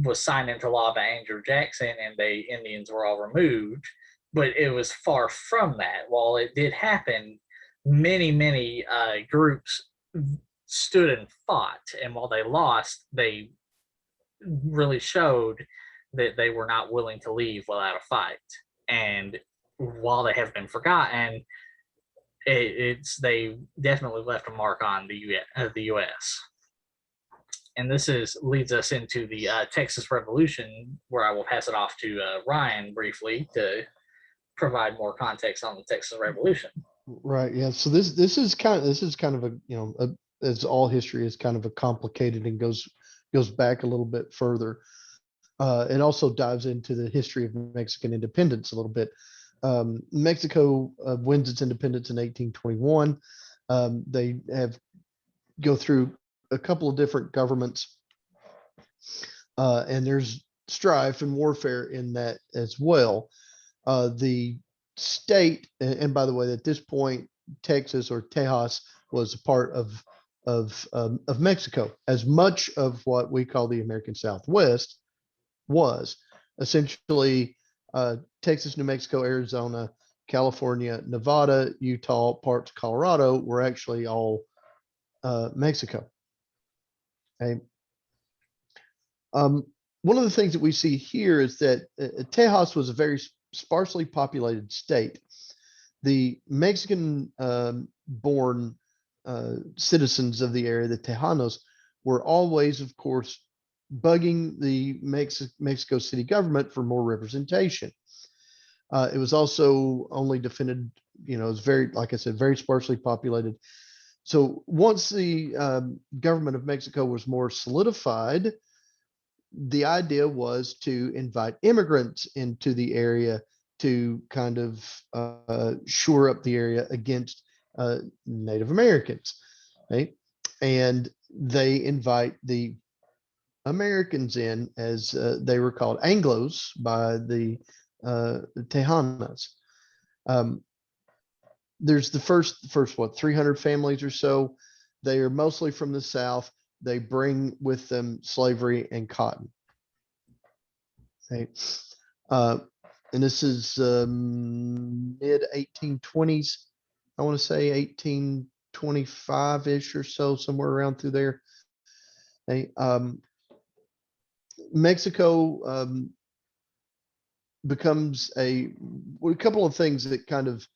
was signed into law by Andrew Jackson and the Indians were all removed, but it was far from that. While it did happen, many groups stood and fought, and while they lost, they really showed that they were not willing to leave without a fight. And while they have been forgotten, they definitely left a mark on the U.S. and this is leads us into the Texas Revolution, where I will pass it off to Ryan briefly to provide more context on the Texas Revolution. Right. Yeah. So this is kind of a, as all history is kind of a complicated and goes back a little bit further. It also dives into the history of Mexican independence a little bit. Mexico wins its independence in 1821. They go through a couple of different governments, and there's strife and warfare in that as well. The state, and by the way, at this point, Texas or Tejas was a part of Mexico, as much of what we call the American Southwest was essentially Texas, New Mexico, Arizona, California, Nevada, Utah, parts of Colorado were actually all Mexico. Okay. One of the things that we see here is that Tejas was a very sparsely populated state. The Mexican born citizens of the area, the Tejanos, were always, of course, bugging the Mexico City government for more representation. It was also only defended, it was very, like I said, very sparsely populated. So once the government of Mexico was more solidified, the idea was to invite immigrants into the area to kind of shore up the area against Native Americans. Right? And they invite the Americans in, as they were called Anglos by the Tejanas. There's the first 300 families or so. They are mostly from the South. They bring with them slavery and cotton. Okay. And this is mid 1820s. I want to say 1825-ish or so, somewhere around through there. Okay. Mexico becomes a couple of things that kind of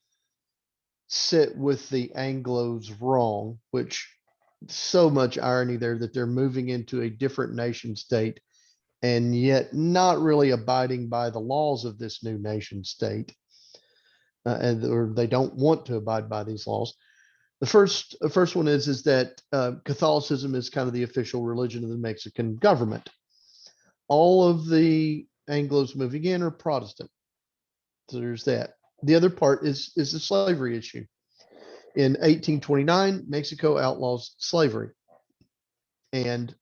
sit with the Anglos wrong, which so much irony there that they're moving into a different nation state and yet not really abiding by the laws of this new nation state, or they don't want to abide by these laws. The first one is that Catholicism is kind of the official religion of the Mexican government. All of the Anglos moving in are Protestant. So there's that. The other part is the slavery issue. In 1829, Mexico outlaws slavery. And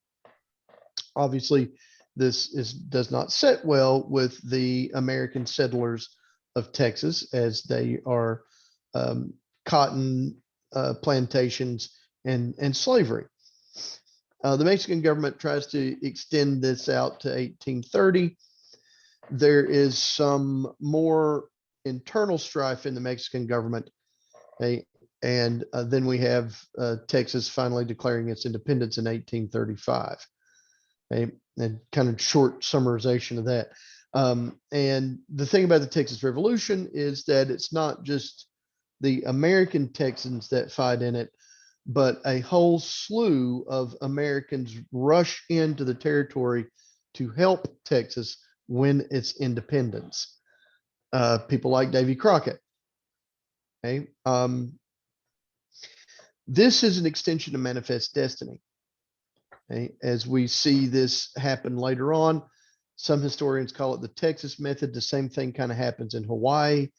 obviously, this does not sit well with the American settlers of Texas, as they are cotton plantations and slavery. The Mexican government tries to extend this out to 1830. There is some more internal strife in the Mexican government. And then we have Texas finally declaring its independence in 1835. And kind of short summarization of that. And the thing about the Texas Revolution is that it's not just the American Texans that fight in it, but a whole slew of Americans rush into the territory to help Texas win its independence. People like Davy Crockett. Okay. This is an extension of Manifest Destiny. Okay. As we see this happen later on, some historians call it the Texas method. The same thing kind of happens in Hawaii,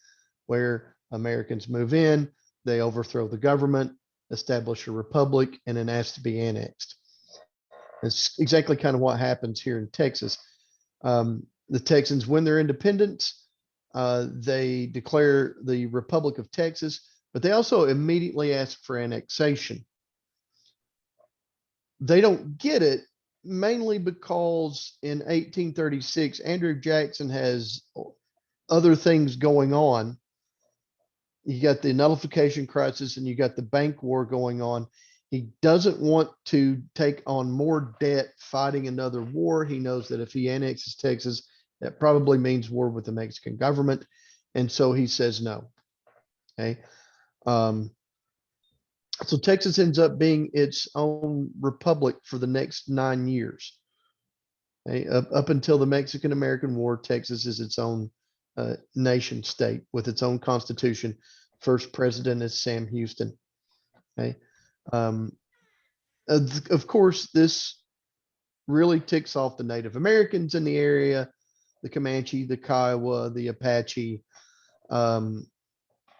where Americans move in, they overthrow the government, establish a republic, and then ask to be annexed. It's exactly kind of what happens here in Texas. The Texans win their independence. They declare the Republic of Texas, but they also immediately ask for annexation. They don't get it, mainly because in 1836, Andrew Jackson has other things going on. You got the nullification crisis and you got the bank war going on. He doesn't want to take on more debt fighting another war. He knows that if he annexes Texas, that probably means war with the Mexican government. And so he says no. Okay. So Texas ends up being its own republic for the next 9 years. Okay? Up until the Mexican-American War, Texas is its own nation state with its own constitution. First president is Sam Houston. Okay. Of course, this really ticks off the Native Americans in the area, the Comanche, the Kiowa, the Apache, and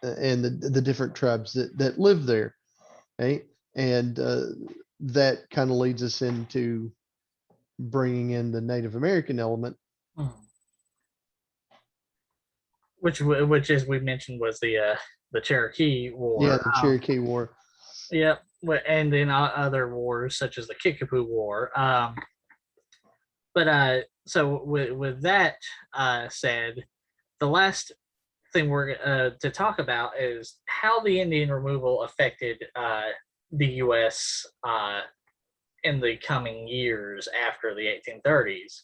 the different tribes that live there. Okay. And that kind of leads us into bringing in the Native American element. Which, as we mentioned, was the Cherokee War. Yeah, the Cherokee War. Yep, and then other wars such as the Kickapoo War. But so with that said, the last thing we're to talk about is how the Indian removal affected the U.S. In the coming years after the 1830s,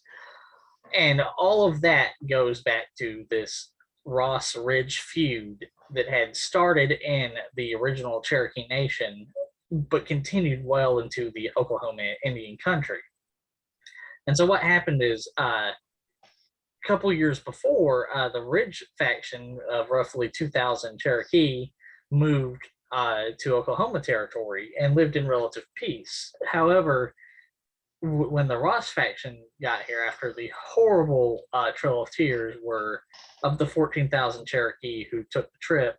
and all of that goes back to this Ross Ridge feud that had started in the original Cherokee Nation, but continued well into the Oklahoma Indian country. And so what happened is a couple years before, the Ridge faction of roughly 2,000 Cherokee moved to Oklahoma Territory and lived in relative peace. However, when the Ross faction got here after the horrible Trail of Tears, were of the 14,000 Cherokee who took the trip,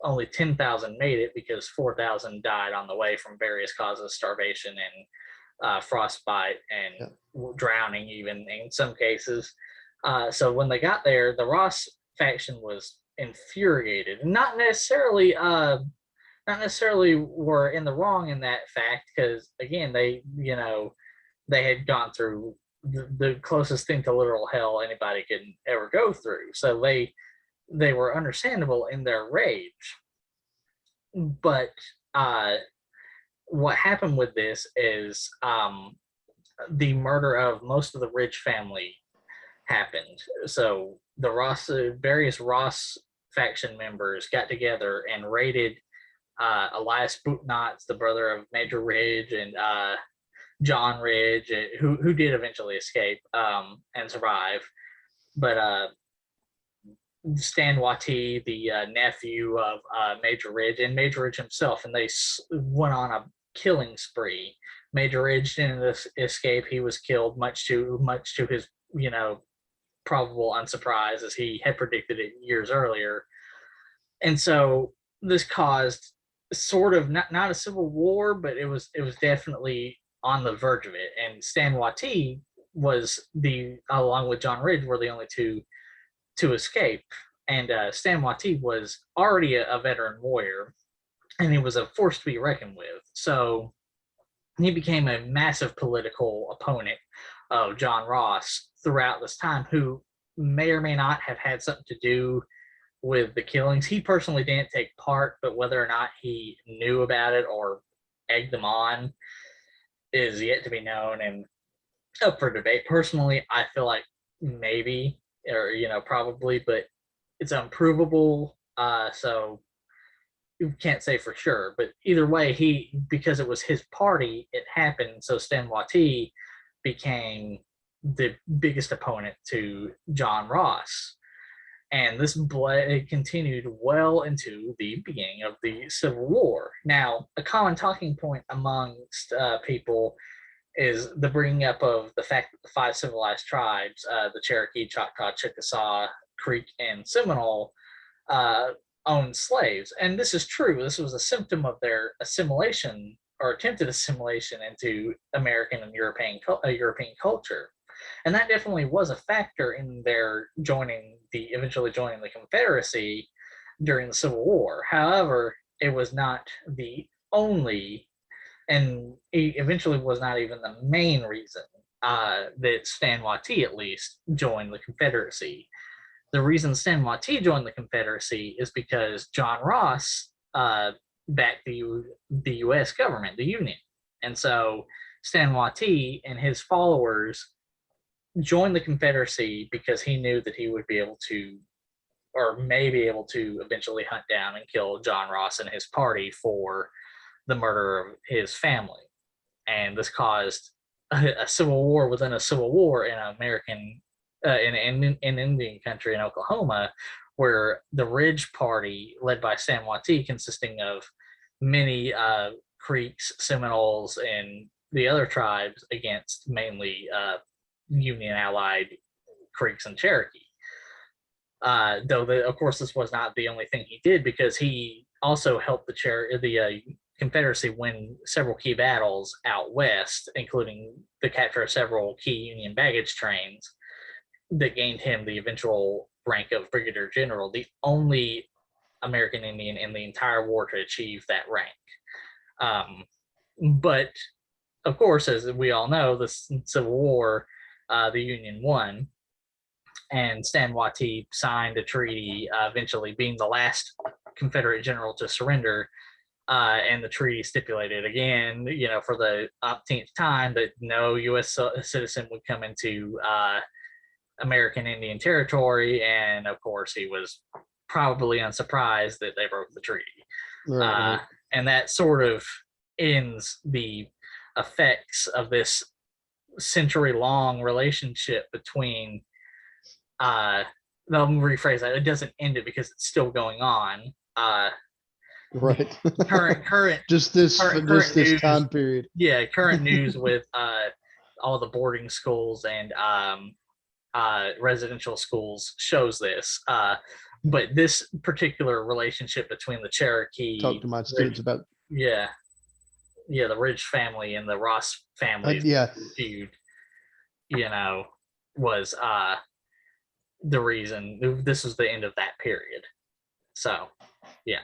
only 10,000 made it because 4,000 died on the way from various causes, starvation and frostbite and drowning even in some cases. So when they got there, the Ross faction was infuriated. Not necessarily were in the wrong in that fact, because again, they had gone through the closest thing to literal hell anybody can ever go through. So they were understandable in their rage. But what happened with this is the murder of most of the Ridge family happened. So the various Ross faction members got together and raided Elias Bootnotz, the brother of Major Ridge, and John Ridge, who did eventually escape and survive. But Stan Wattie, the nephew of Major Ridge, and Major Ridge himself, and they went on a killing spree. Major Ridge didn't escape; he was killed, much to his probable unsurprise, as he had predicted it years earlier. And so this caused sort of not a civil war, but it was definitely on the verge of it. And Stan Wattie was along with John Ridge, were the only two to escape. And Stan Wattie was already a veteran warrior, and he was a force to be reckoned with. So he became a massive political opponent of John Ross throughout this time, who may or may not have had something to do with the killings. He personally didn't take part, but whether or not he knew about it or egged them on is yet to be known and up for debate. Personally, I feel like maybe, or probably, but it's unprovable. So you can't say for sure. But either way, because it was his party, it happened. So Stan Wattie became the biggest opponent to John Ross. And this continued well into the beginning of the Civil War. Now, a common talking point amongst people is the bringing up of the fact that the 5 civilized tribes, the Cherokee, Choctaw, Chickasaw, Creek, and Seminole, owned slaves. And this is true. This was a symptom of their assimilation or attempted assimilation into American and European culture. And that definitely was a factor in their eventually joining the Confederacy during the Civil War. However, it was not the only, and it eventually was not even the main reason that Stan Wattie, at least, joined the Confederacy. The reason Stan Wattie joined the Confederacy is because John Ross backed the U.S. government, the Union. And so Stan Wattie and his followers joined the Confederacy because he knew that he would be able to, or may be able to, eventually hunt down and kill John Ross and his party for the murder of his family. And this caused a civil war within a civil war in American, in Indian country in Oklahoma, where the Ridge Party, led by Sam Watee, consisting of many Creeks, Seminoles, and the other tribes against mainly Union allied Creeks and Cherokee. Though, of course, this was not the only thing he did, because he also helped the Confederacy win several key battles out west, including the capture of several key Union baggage trains that gained him the eventual rank of Brigadier General, the only American Indian in the entire war to achieve that rank. But of course, as we all know, the Civil War, the Union won, and Sam Watee signed a treaty, eventually being the last Confederate general to surrender. And the treaty stipulated again, for the umpteenth time, that no U.S. citizen would come into American Indian territory. And of course, he was probably unsurprised that they broke the treaty. Right. And that sort of ends the effects of this century-long relationship between. Let me rephrase that. It doesn't end it because it's still going on. Right. current just this news, time period. Yeah, current news with all the boarding schools and residential schools shows this. But this particular relationship between the Cherokee, talk to my students about. Yeah, the Ridge family and the Ross family feud, was the reason. This was the end of that period. So, yeah.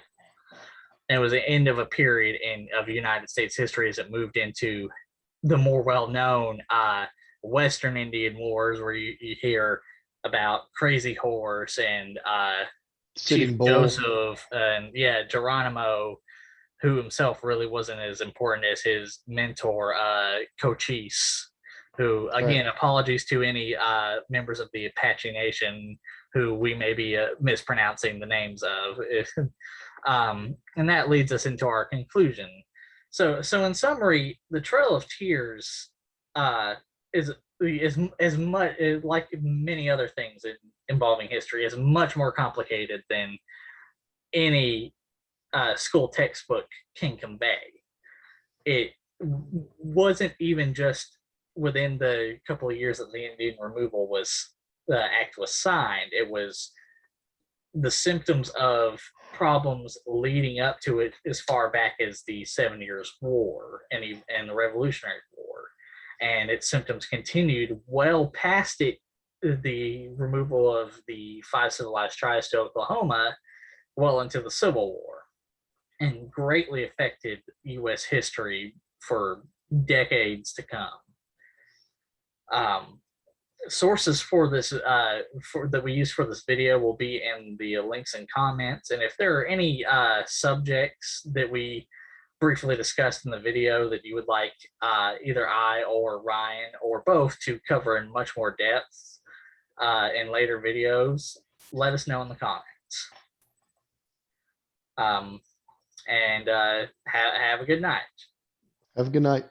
And it was the end of a period of United States history as it moved into the more well-known Western Indian Wars, where you hear about Crazy Horse and Chief Joseph and Geronimo, who himself really wasn't as important as his mentor, Cochise, who, again, apologies to any members of the Apache Nation who we may be mispronouncing the names of. And that leads us into our conclusion. So in summary, the Trail of Tears is much, like many other things involving history, is much more complicated than any school textbook can convey. It wasn't even just within the couple of years that the Indian removal act was signed. It was the symptoms of problems leading up to it as far back as the 7 Years' War and the Revolutionary War. And its symptoms continued well past the removal of the 5 civilized tribes to Oklahoma, well into the Civil War, and greatly affected U.S. history for decades to come. Sources for this that we use for this video will be in the links and comments. And if there are any subjects that we briefly discussed in the video that you would like either I or Ryan or both to cover in much more depth in later videos, let us know in the comments. And have a good night. Have a good night.